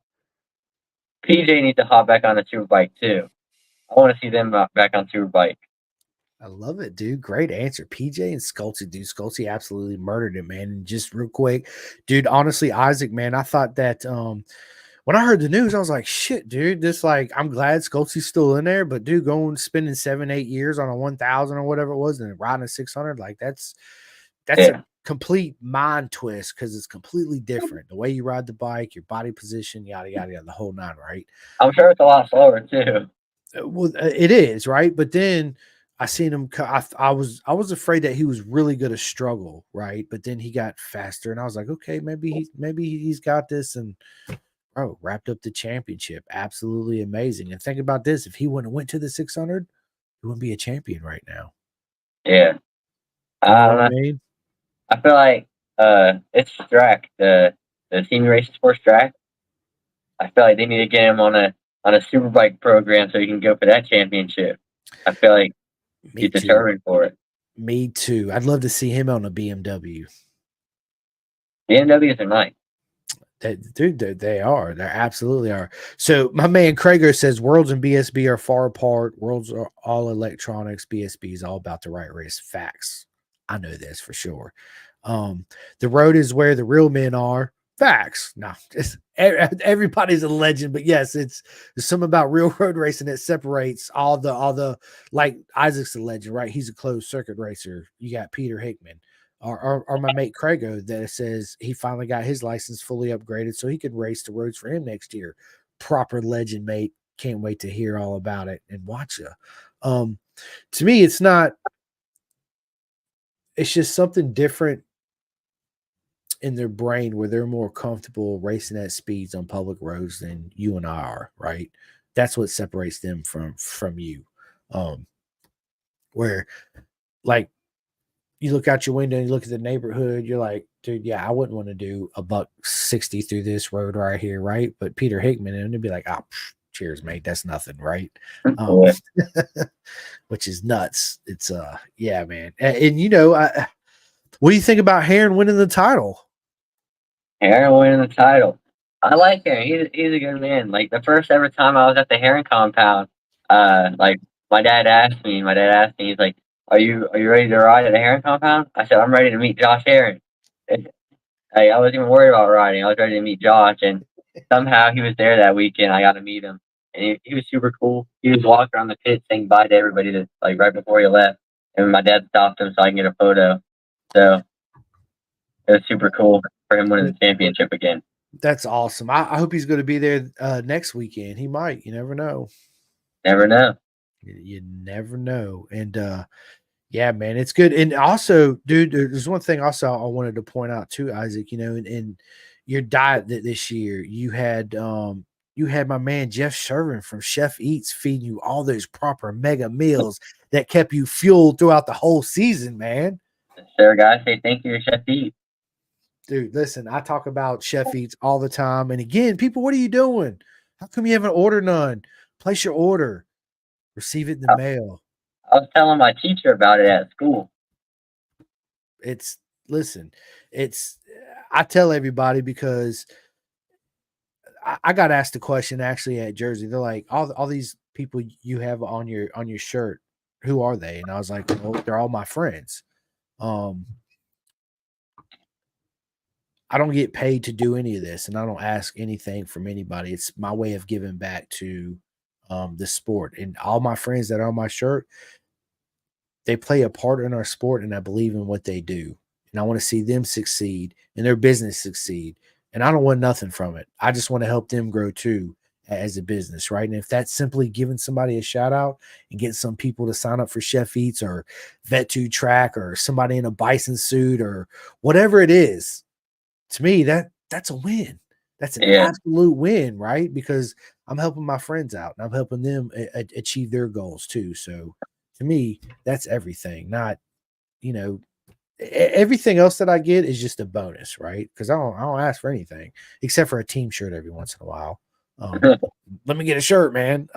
PJ needs to hop back on a superbike too. I want to see them back on superbike. I love it, dude. Great answer. PJ and Sculty, dude. Sculty absolutely murdered it, man. And just real quick, dude, honestly, Isaac, man, I thought that when I heard the news, I was like, shit, dude. This like I'm glad Sculty's still in there, but dude, going spending 7-8 years on a 1000 or whatever it was and riding a 600, like that's Yeah, a complete mind twist because it's completely different. The way you ride the bike, your body position, yada yada yada, the whole nine, right? I'm sure it's a lot slower too. Well, it is right, but then I seen him. I was afraid that he was really going to struggle, right? But then he got faster, and I was like, okay, maybe he's got this, and wrapped up the championship, absolutely amazing. And think about this: if he wouldn't have went to the 600, he wouldn't be a champion right now. Yeah, You I know don't what I know. mean? I feel like it's Strack, the Team Racing Sports Strack. I feel like they need to get him on a superbike program so he can go for that championship. I feel like Me he's too. determined for it. Me too. I'd love to see him on a BMW. BMWs are nice. Dude, they are. They absolutely are. So my man Krager says Worlds and BSB are far apart. Worlds are all electronics. BSB is all about the right race. Facts. I know this for sure. The road is where the real men are. Facts. No, just everybody's a legend, but yes, there's something about real road racing that separates all the like Isaac's a legend, right? He's a closed circuit racer. You got Peter Hickman. Or my mate Crago that says he finally got his license fully upgraded so he could race the roads for him next year. Proper legend, mate. Can't wait to hear all about it and watch you. To me, it's not, it's just something different in their brain where they're more comfortable racing at speeds on public roads than you and I are, right? That's what separates them from you. Where like you look out your window and you look at the neighborhood, you're like, dude, yeah, I wouldn't want to do a buck 60 through this road right here, right? But Peter Hickman, and it'd be like, oh, cheers, mate. That's nothing, right? Yeah. Which is nuts. It's yeah, man. And you know, what do you think about Heron winning the title? Heron winning the title. I like Heron. He's a good man. Like the first ever time I was at the Heron compound, like my dad asked me, he's like, are you ready to ride at the Heron compound? I said, I'm ready to meet Josh Heron. I wasn't even worried about riding. I was ready to meet Josh, and somehow he was there that weekend. I got to meet him, and he was super cool. He was walking around the pit saying bye to everybody that like right before he left, and my dad stopped him so I can get a photo. So it was super cool for him winning the championship again. That's awesome. I hope he's going to be there next weekend. He might. You never know. Never know. You never know. And yeah, man, it's good. And also, dude, there's one thing also I wanted to point out too, Isaac. In your diet this year, you had my man Jeff Shervin from Chef Eats feeding you all those proper mega meals that kept you fueled throughout the whole season, man. Sir, guys, say thank you to Chef E. Dude, listen, I talk about Chef Eats all the time. And again, people, what are you doing? How come you haven't ordered none? Place your order, receive it in the I, mail. I was telling my teacher about it at school. It's listen, it's I tell everybody because I got asked a question actually at Jersey. They're like, all these people you have on your shirt, who are they? And I was like, well, they're all my friends. Um, I don't get paid to do any of this, and I don't ask anything from anybody. It's my way of giving back to the sport. And all my friends that are on my shirt, they play a part in our sport, and I believe in what they do. And I want to see them succeed and their business succeed. And I don't want nothing from it. I just want to help them grow too as a business, right? And if that's simply giving somebody a shout out and getting some people to sign up for Chef Eats or Vet2 Track or somebody in a bison suit or whatever it is, to me, that's a win. That's an Yeah, absolute win, right? Because I'm helping my friends out and I'm helping them achieve their goals too. So to me, that's everything. Not, you know, everything else that I get is just a bonus, right? Because I don't ask for anything except for a team shirt every once in a while. Let me get a shirt, man.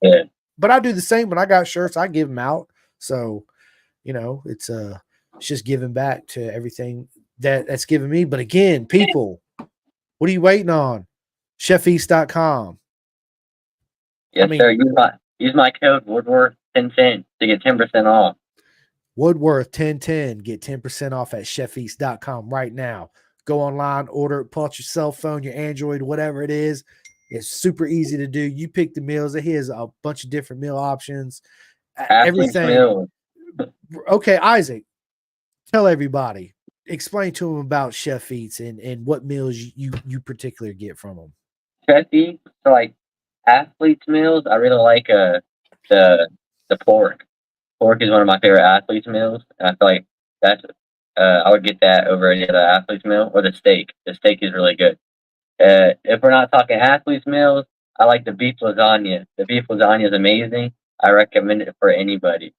yeah. But I do the same when I got shirts. I give them out. So it's just giving back to everything that's given me. But again, people, what are you waiting on? ChefEast.com. I Yes, mean, sir. Use my code Woodworth 1010 to get 10% off. Woodworth 1010. Get 10% off at ChefEast.com right now. Go online, order it, pull out your cell phone, your Android, whatever it is. It's super easy to do. You pick the meals. Here's a bunch of different meal options. Athlete's Everything. meal. Okay, Isaac, tell everybody. Explain to them about Chef Eats and what meals you particularly get from them. Chef E. So like athlete's meals, I really like the the pork. Pork is one of my favorite athlete's meals, and I feel like that's I would get that over any other athlete's meal or the steak. The steak is really good. If we're not talking athlete's meals, I like the beef lasagna. The beef lasagna is amazing. I recommend it for anybody.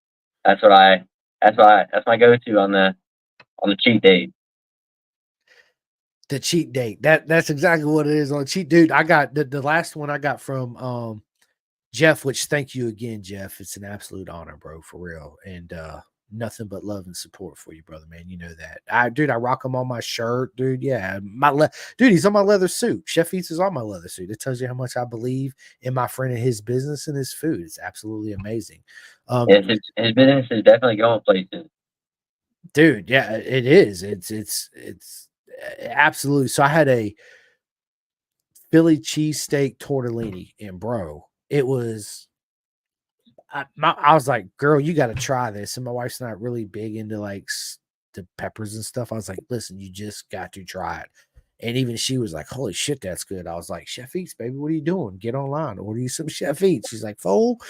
That's what I. That's my go-to on the cheat day. The cheat date. That's exactly what it is on cheat. Dude, I got the last one I got from Jeff, which thank you again, Jeff. It's an absolute honor, bro, for real. And nothing but love and support for you, brother, man. You know that. I rock him on my shirt, dude. Yeah. Dude, he's on my leather suit. Chef Eats is on my leather suit. It tells you how much I believe in my friend and his business and his food. It's absolutely amazing. Yes, his business is definitely going places. Dude, yeah, it is. It's absolutely. So I had a Philly cheesesteak tortellini, and bro, it was. I was like, girl, you got to try this. And my wife's not really big into like the peppers and stuff. I was like, listen, you just got to try it. And even she was like, holy shit, that's good. I was like, Chef Eats, baby, what are you doing? Get online, order you some Chef Eats. She's like, fool.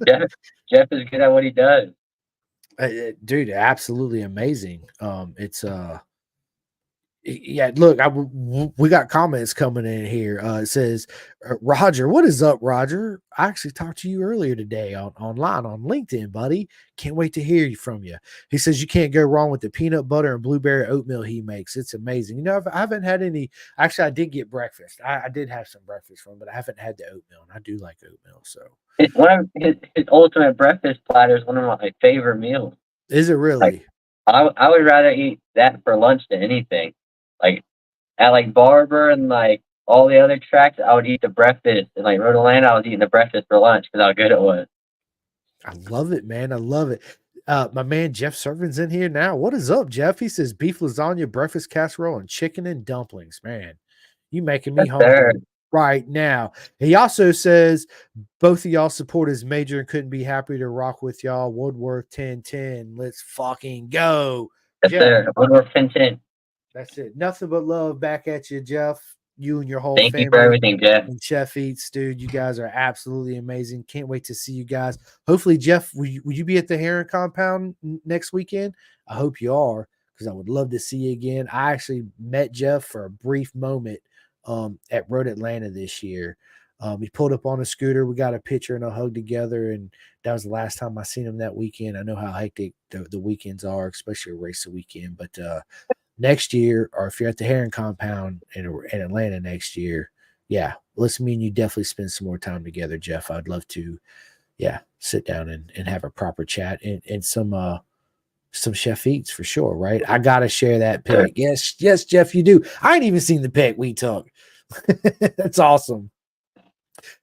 Jeff, Jeff is good at what he does. Dude, absolutely amazing. It's yeah, look, we got comments coming in here. It says, Roger, what is up, Roger? I actually talked to you earlier today online on LinkedIn, buddy. Can't wait to hear from you. He says you can't go wrong with the peanut butter and blueberry oatmeal he makes. It's amazing. I haven't had any. Actually, I did get breakfast. I did have some breakfast from, but I haven't had the oatmeal, and I do like oatmeal. So, One of his ultimate breakfast platter is one of my favorite meals. is it Like really? I would rather eat that for lunch than anything. Like at like Barber and like all the other tracks, I would eat the breakfast. And like Rhode Island, I was eating the breakfast for lunch because how good it was. I love it, man. I love it. My man Jeff Servin's in here now. What is up, Jeff? He says beef lasagna, breakfast casserole, and chicken and dumplings. Man, you making me Yes, sir. hungry right now. He also says both of y'all support his major and couldn't be happier to rock with y'all. Woodworth 1010. Let's fucking go. Yes, Jeff, sir. Woodworth 1010. That's it. Nothing but love back at you, Jeff. You and your whole Thank you for family everything, Jeff. and Chef Eats, dude. You guys are absolutely amazing. Can't wait to see you guys. Hopefully, Jeff, will you be at the Heron compound next weekend? I hope you are, because I would love to see you again. I actually met Jeff for a brief moment at Road Atlanta this year. He pulled up on a scooter. We got a picture and a hug together, and that was the last time I seen him that weekend. I know how hectic the weekends are, especially a race weekend. But next year, or if you're at the Heron compound in Atlanta next year, yeah, let's me and you definitely spend some more time together, Jeff. I'd love to, yeah, sit down and have a proper chat and some Chef Eats for sure, right? I gotta share that pic. Yes, Jeff, you do. I ain't even seen the pic we took. That's awesome.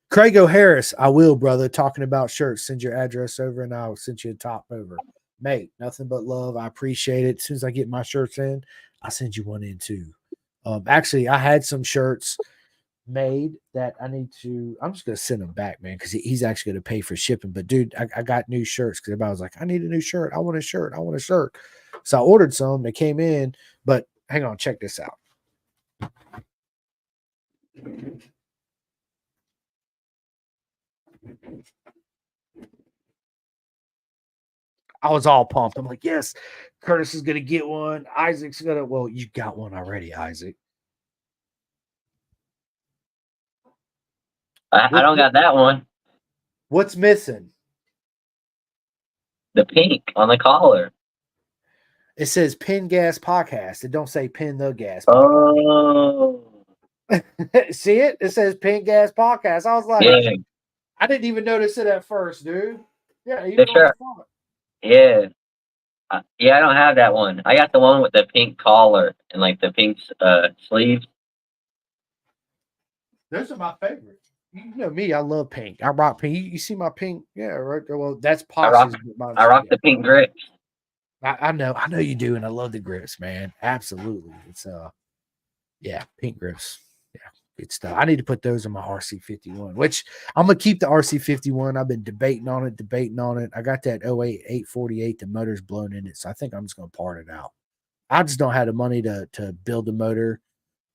Craig O'Harris, I will, brother. Talking about shirts, send your address over and I'll send you a top over. Mate, nothing but love. I appreciate it. As soon as I get my shirts in, I'll send you one in too. Actually, I had some shirts made that I'm just gonna send them back, man, because he's actually gonna pay for shipping. But dude, I got new shirts because everybody was like, I need a new shirt. I want a shirt. I want a shirt. So I ordered some. They came in, but hang on, check this out. I was all pumped. I'm like, yes, Curtis is going to get one. Isaac's going to, well, you got one already, Isaac. I don't got that one. What's missing? The pink on the collar. It says Pin Gas Podcast. It don't say Pin the Gas Podcast. Oh. See it? It says Pin Gas Podcast. I was like, yeah. I didn't even notice it at first, dude. Yeah, even on the front. Yeah. Yeah, I don't have that one. I got the one with the pink collar and like the pink sleeves. Those are my favorites. You know me, I love pink. I rock pink. You see my pink? Yeah, right. Well, that's possible. I rock the pink grips. I know you do, and I love the grips, man. Absolutely. It's yeah, pink grips. Yeah, good stuff. I need to put those on my RC51, which I'm gonna keep the RC51. I've been debating on it. I got that 08 848, the motor's blown in it, so I think I'm just gonna part it out. I just don't have the money to build the motor.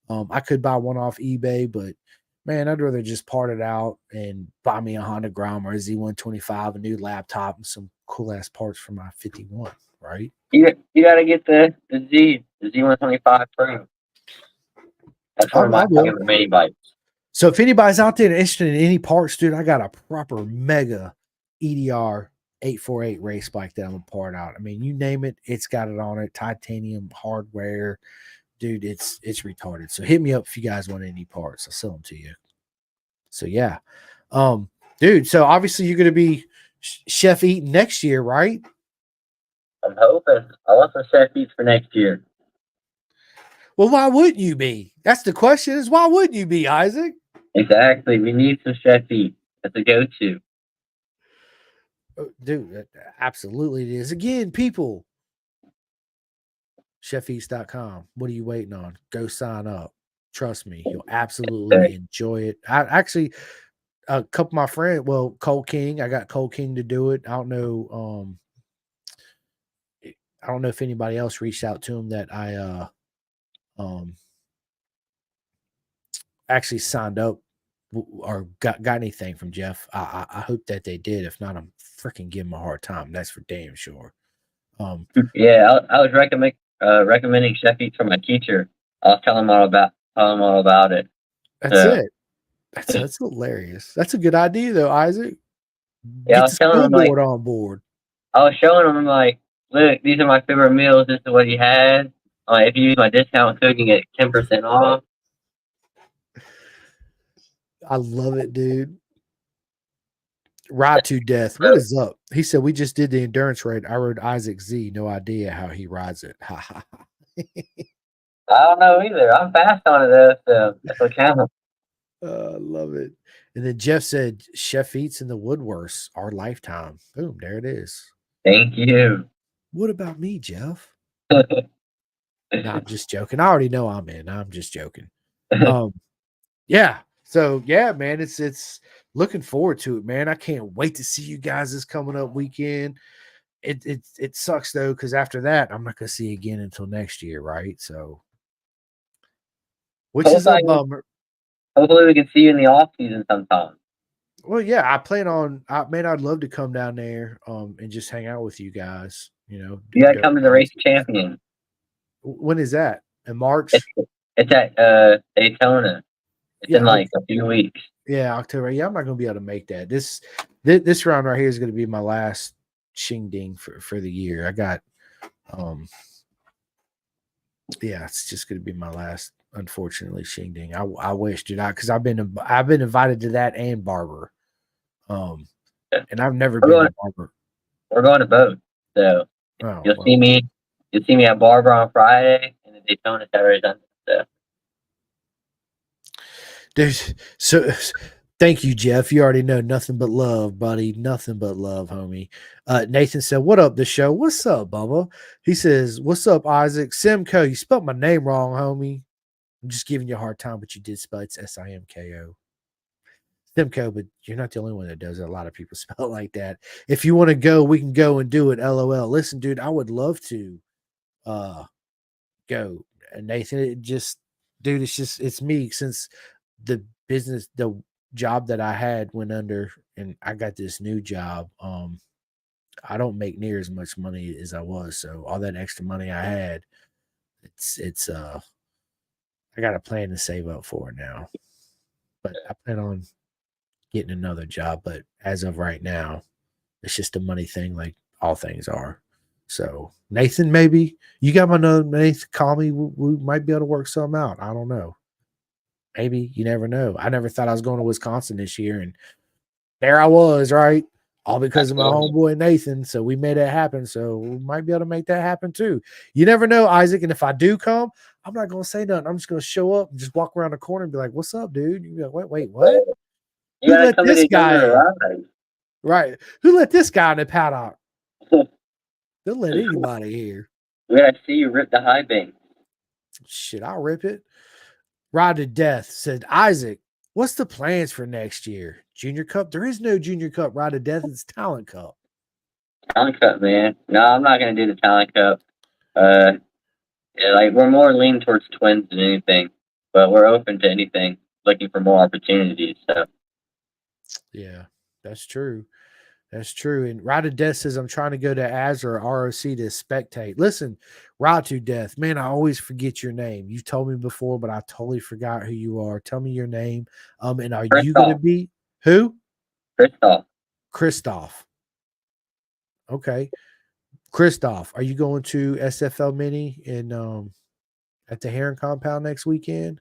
I could buy one off eBay, but man, I'd rather just part it out and buy me a Honda Grom or a Z125, a new laptop, and some cool ass parts for my 51. Right? You got to get the Z125 Pro. That's one of my favorite mini bikes. So if anybody's out there interested in any parts, dude, I got a proper mega EDR 848 race bike that I'm gonna part out. I mean, you name it, it's got it on it. Titanium hardware, dude. It's retarded. So hit me up if you guys want any parts. I'll sell them to you. So yeah, dude. So obviously you're gonna be Chef Eating next year, right? I'm hoping. I want some Chef Eats for next year. Well, why wouldn't you be? That's the question. Is why wouldn't you be, Isaac? Exactly. We need some Chef Eats. That's a go-to. Dude, absolutely it is. Again, people, chefeats.com. What are you waiting on? Go sign up. Trust me, you'll absolutely enjoy it. I actually, a couple of my friends, well, Cole King, I got Cole King to do it. I don't know if anybody else reached out to him that I actually signed up or got anything from Jeff. I hope that they did. If not, I'm freaking giving him a hard time. That's for damn sure. Yeah, I was recommending Chef Eats for my teacher. I was telling him all about it. That's it. That's hilarious. That's a good idea though, Isaac. Yeah, I was telling him like, on board. I was showing him, I'm like, look, these are my favorite meals. This is what he had. If you use my discount code, you get 10% off. I love it, dude. Ride to Death. What is up? He said, we just did the endurance raid. I rode Isaac Z. No idea how he rides it. I don't know either. I'm fast on it, though, so that's what counts. I love it. And then Jeff said, Chef Eats and the Woodworths, our lifetime. Boom, there it is. Thank you. What about me, Jeff? No, I'm just joking. I already know I'm in. I'm just joking. Yeah. So yeah, man, it's looking forward to it, man. I can't wait to see you guys this coming up weekend. It sucks though, because after that, I'm not gonna see you again until next year, right? So which is a bummer. Hopefully we can see you in the off season sometime. Well, yeah, I plan on. I'd love to come down there, and just hang out with you guys. You know, You gotta go come to the Race Champion. When is that? In March? It's at Daytona. It's in like a few weeks. Yeah, October. Yeah, I'm not gonna be able to make that. This round right here is gonna be my last shingding for the year. I got yeah, it's just gonna be my last, unfortunately, shingding. I wish, dude, because I've been invited to that and Barber. And I've never been to Barber. We're going to both. So you'll see me at Barber on Friday and the Daytona Saturday Sunday. So thank you, Jeff. You already know nothing but love, buddy. Nothing but love, homie. Nathan said, "What up, the show? What's up, Bubba?" He says, "What's up, Isaac? Simcoe, you spelled my name wrong, homie. I'm just giving you a hard time, but you did spell it's Simko. Simcoe, but you're not the only one that does it. A lot of people spell it like that. If you want to go, we can go and do it. LOL. Listen, dude, I would love to go. Nathan, it's me since the job that I had went under and I got this new job. I don't make near as much money as I was. So all that extra money I had, I got a plan to save up for it now. But I plan on getting another job. But as of right now, it's just a money thing, like all things are. So Nathan, maybe you got my number. Nathan, call me. We might be able to work something out. I don't know. Maybe, you never know. I never thought I was going to Wisconsin this year, and there I was, right? All because of my homeboy Nathan. So we made it happen. So we might be able to make that happen too. You never know, Isaac. And if I do come, I'm not going to say nothing. I'm just going to show up and just walk around the corner and be like, "What's up, dude?" You be like, "Wait, what? Who let this guy in?" Right? Who let this guy in the paddock? They'll let anybody here. We gotta see you rip the high bank. Shit, I'll rip it. Ride to Death said, "Isaac, what's the plans for next year? Junior Cup? There is no Junior Cup. Ride to Death. It's Talent Cup." Talent Cup, man. No, I'm not gonna do the Talent Cup. Like we're more lean towards twins than anything, but we're open to anything, looking for more opportunities. So yeah, that's true. That's true. And Ride to Death says, "I'm trying to go to Azure ROC to spectate." Listen, Ride to Death, man, I always forget your name. You told me before, but I totally forgot who you are. Tell me your name. And are you going to be who? Christoph. Okay. Christoph, are you going to SFL Mini in at the Heron Compound next weekend?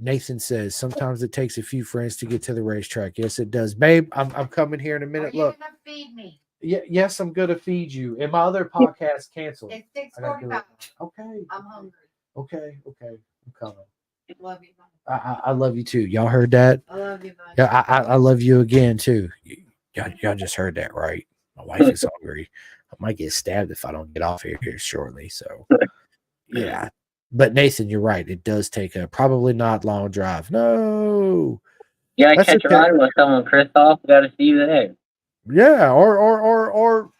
Nathan says, "Sometimes it takes a few friends to get to the racetrack." Yes, it does. Babe, I'm coming here in a minute. Look. Gonna feed me? Yeah, yes, I'm gonna feed you. And my other podcast canceled. It's 6:45. Okay. I'm hungry. Okay. I'm coming. Love you. I love you too. Y'all heard that? I love you, buddy. Yeah, I love you again too. Y'all just heard that, right? My wife is hungry. I might get stabbed if I don't get off here shortly. So yeah. But Nathan, you're right. It does take a probably not long drive. No. Yeah, I catch a ride with someone, Christoph. Got to see you there. Yeah, or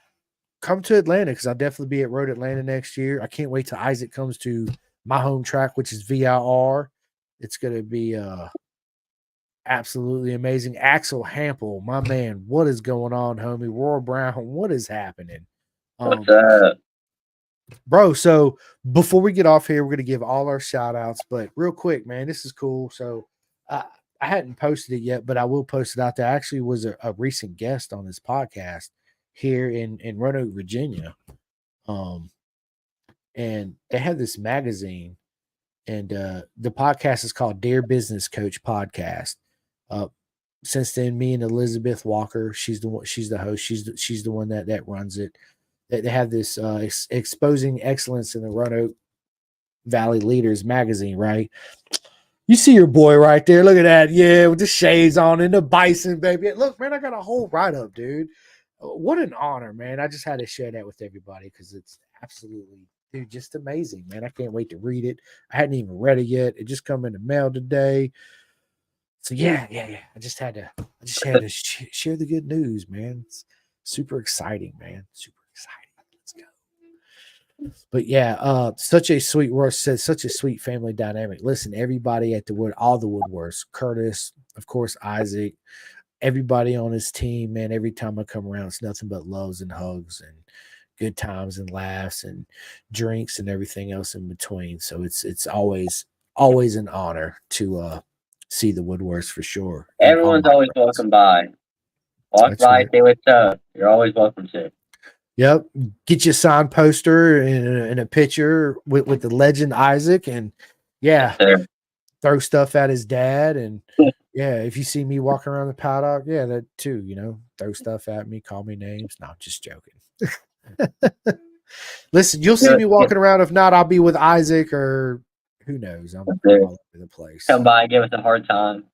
come to Atlanta, because I'll definitely be at Road Atlanta next year. I can't wait till Isaac comes to my home track, which is VIR. It's going to be absolutely amazing. Axel Hampel, my man, what is going on, homie? Roar Brown, what is happening? What's up? Bro, so before we get off here, we're going to give all our shout outs, but real quick, man, this is cool. So I hadn't posted it yet, but I will post it out there. I actually was a recent guest on this podcast here in Roanoke, Virginia. And they have this magazine, and the podcast is called Dear Business Coach Podcast. Since then, me and Elizabeth Walker, she's the host. She's the one that runs it. They have this exposing excellence in the Roanoke Valley Leaders magazine, right? You see your boy right there. Look at that. Yeah, with the shades on and the bison, baby. Look, man, I got a whole write-up, dude. What an honor, man. I just had to share that with everybody because it's absolutely, dude, just amazing, man. I can't wait to read it. I hadn't even read it yet. It just come in the mail today. So yeah. I just had to share the good news, man. It's super exciting, man. Super exciting. Let's go. But yeah, such a sweet word says such a sweet family dynamic. Listen, everybody at the wood, all the Woodworths, Curtis, of course, Isaac, everybody on his team, man. Every time I come around, it's nothing but loves and hugs and good times and laughs and drinks and everything else in between. So it's always an honor to see the Woodworths for sure. And all Everyone's my always friends. welcome by. Walk That's by, right. say what's up. You're always welcome to. Yep. Get you a signed poster and a picture with the legend Isaac. And Yes, yeah, sir. throw stuff at his dad. And yeah, if you see me walking around the paddock, yeah, that too, throw stuff at me, call me names. No, just joking. Listen, you'll see Yes, me walking around. If not, I'll be with Isaac or who knows. I'm sir. all over the place. Come by and give us a hard time.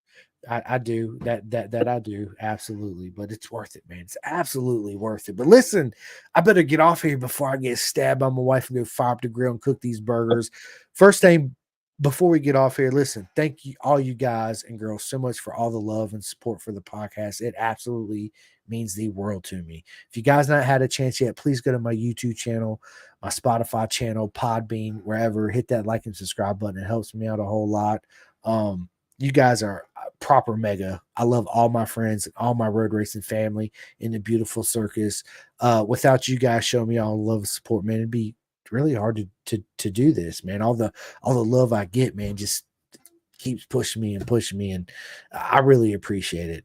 I do that I do absolutely, but it's worth it, man. It's absolutely worth it. But listen, I better get off here before I get stabbed by my wife and go fire up the grill and cook these burgers. First thing before we get off here, listen, thank you all you guys and girls so much for all the love and support for the podcast. It absolutely means the world to me. If you guys not had a chance yet, please go to my YouTube channel, my Spotify channel, Podbean, wherever. Hit that like and subscribe button. It helps me out a whole lot. You guys are proper mega. I love all my friends, all my road racing family in the beautiful circus. Without you guys showing me all the love and support, man, it'd be really hard to do this, man. All the love I get, man, just keeps pushing me, and I really appreciate it.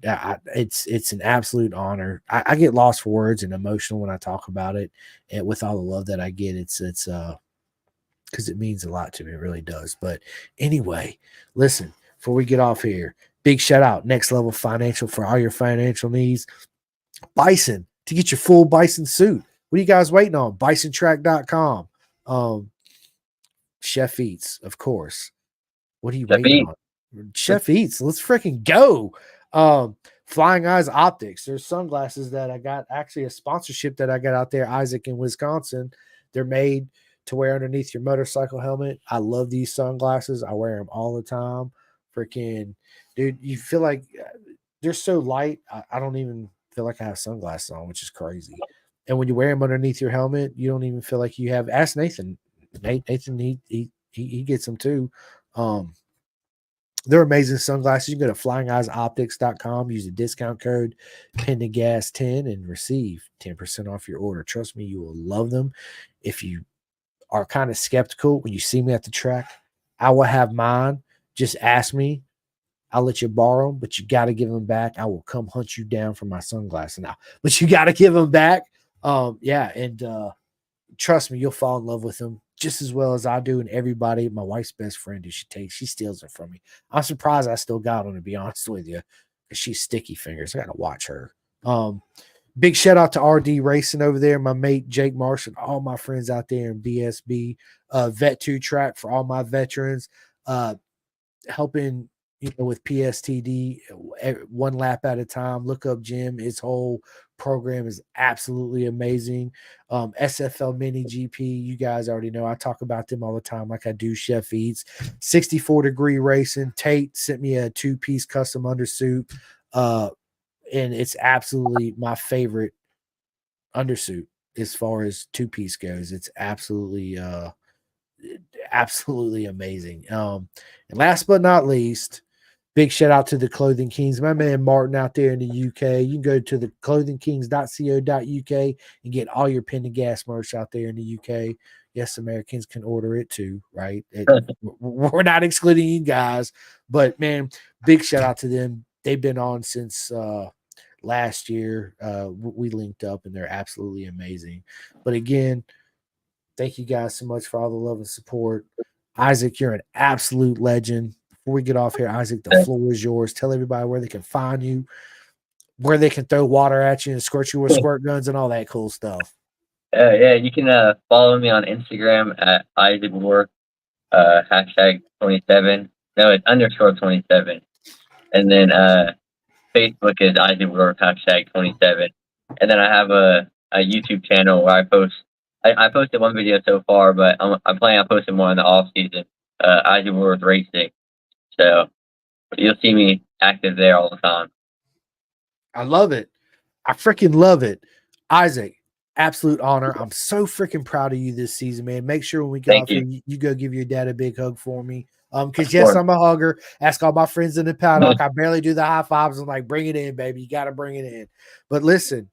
It's an absolute honor. I get lost for words and emotional when I talk about it, and with all the love that I get, it's because it means a lot to me. It really does. But anyway, listen, before we get off here, big shout out, Next Level Financial for all your financial needs. Bison to get your full Bison suit. What are you guys waiting on? BisonTrack.com. Chef Eats, of course. What are you The waiting beat. on? Chef Eats. Let's freaking go. Flying Eyes Optics. There's sunglasses that I got, actually a sponsorship that I got out there, Isaac in Wisconsin. They're made to wear underneath your motorcycle helmet. I love these sunglasses. I wear them all the time. Freaking, dude, you feel like they're so light. I don't even feel like I have sunglasses on, which is crazy. And when you wear them underneath your helmet, you don't even feel like you have. Ask Nathan. Nathan, he gets them too. Um, they're amazing sunglasses. You can go to flyingeyesoptics.com, use the discount code PENDAGAS10 and receive 10% off your order. Trust me, you will love them. If you are kind of skeptical when you see me at the track, I will have mine. Just ask me. I'll let you borrow them, but you got to give them back. I will come hunt you down for my sunglasses now, but you got to give them back. Yeah, and trust me, you'll fall in love with them just as well as I do. And everybody, my wife's best friend, who she steals it from me. I'm surprised I still got them, to be honest with you, because she's sticky fingers. I got to watch her. Big shout out to RD Racing over there, my mate Jake Marsh, and all my friends out there in BSB, Vet 2 Track for all my veterans, helping with PSTD one lap at a time. Look up Jim. His whole program is absolutely amazing. SFL Mini GP, you guys already know. I talk about them all the time like I do Chef Eats. 64 Degree Racing. Tate sent me a 2-piece custom undersuit. And it's absolutely my favorite undersuit as far as 2-piece goes. It's absolutely amazing. And last but not least, big shout out to the Clothing Kings, my man Martin out there in the UK. You can go to the clothingkings.co.uk and get all your Pendergast merch out there in the UK. Yes, Americans can order it too, right? We're not excluding you guys, but man, big shout out to them. They've been on since last year. We linked up and they're absolutely amazing. But again, thank you guys so much for all the love and support. Isaac, you're an absolute legend. Before we get off here, Isaac, the floor is yours. Tell everybody where they can find you, where they can throw water at you and squirt you with squirt guns and all that cool stuff. Yeah, you can follow me on Instagram at Isaac Woodworth, hashtag 27. No, it's underscore 27. And then Facebook is Isaac Woodworth, hashtag 27. And then I have a YouTube channel where I post. I posted one video so far, but I'm planning on posting more in the off season. Isaac Woodworth Racing. So you'll see me active there all the time. I love it. I freaking love it. Isaac, absolute honor. I'm so freaking proud of you this season, man. Make sure when we get Thank off here, you. you go give your dad a big hug for me. Because Of yes, course. I'm a hugger. Ask all my friends in the paddock. I barely do the high fives. I'm like, bring it in, baby. You got to bring it in. But listen,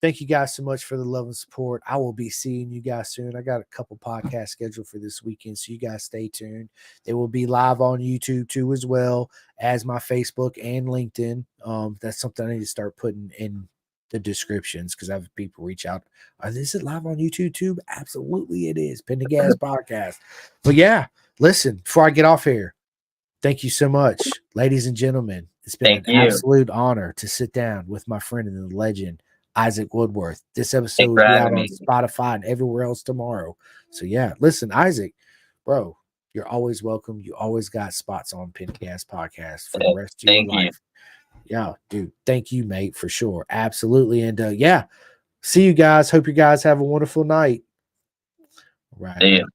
thank you guys so much for the love and support. I will be seeing you guys soon. I got a couple podcasts scheduled for this weekend, so you guys stay tuned. They will be live on YouTube too, as well as my Facebook and LinkedIn. That's something I need to start putting in the descriptions because I have people reach out. Is it live on YouTube too? Absolutely, it is. Pendergast Podcast. But yeah, listen, before I get off here, thank you so much, ladies and gentlemen. It's been Thank an you. absolute honor to sit down with my friend and the legend, Issac Woodworth. This episode Thanks will for be out having on me. Spotify and everywhere else tomorrow. So yeah, listen, Issac, bro, you're always welcome. You always got spots on Pendergast Podcast for the rest of your Thank you. life. Yeah, dude, thank you, mate, for sure. Absolutely. And yeah, see you guys. Hope you guys have a wonderful night. Right. See you.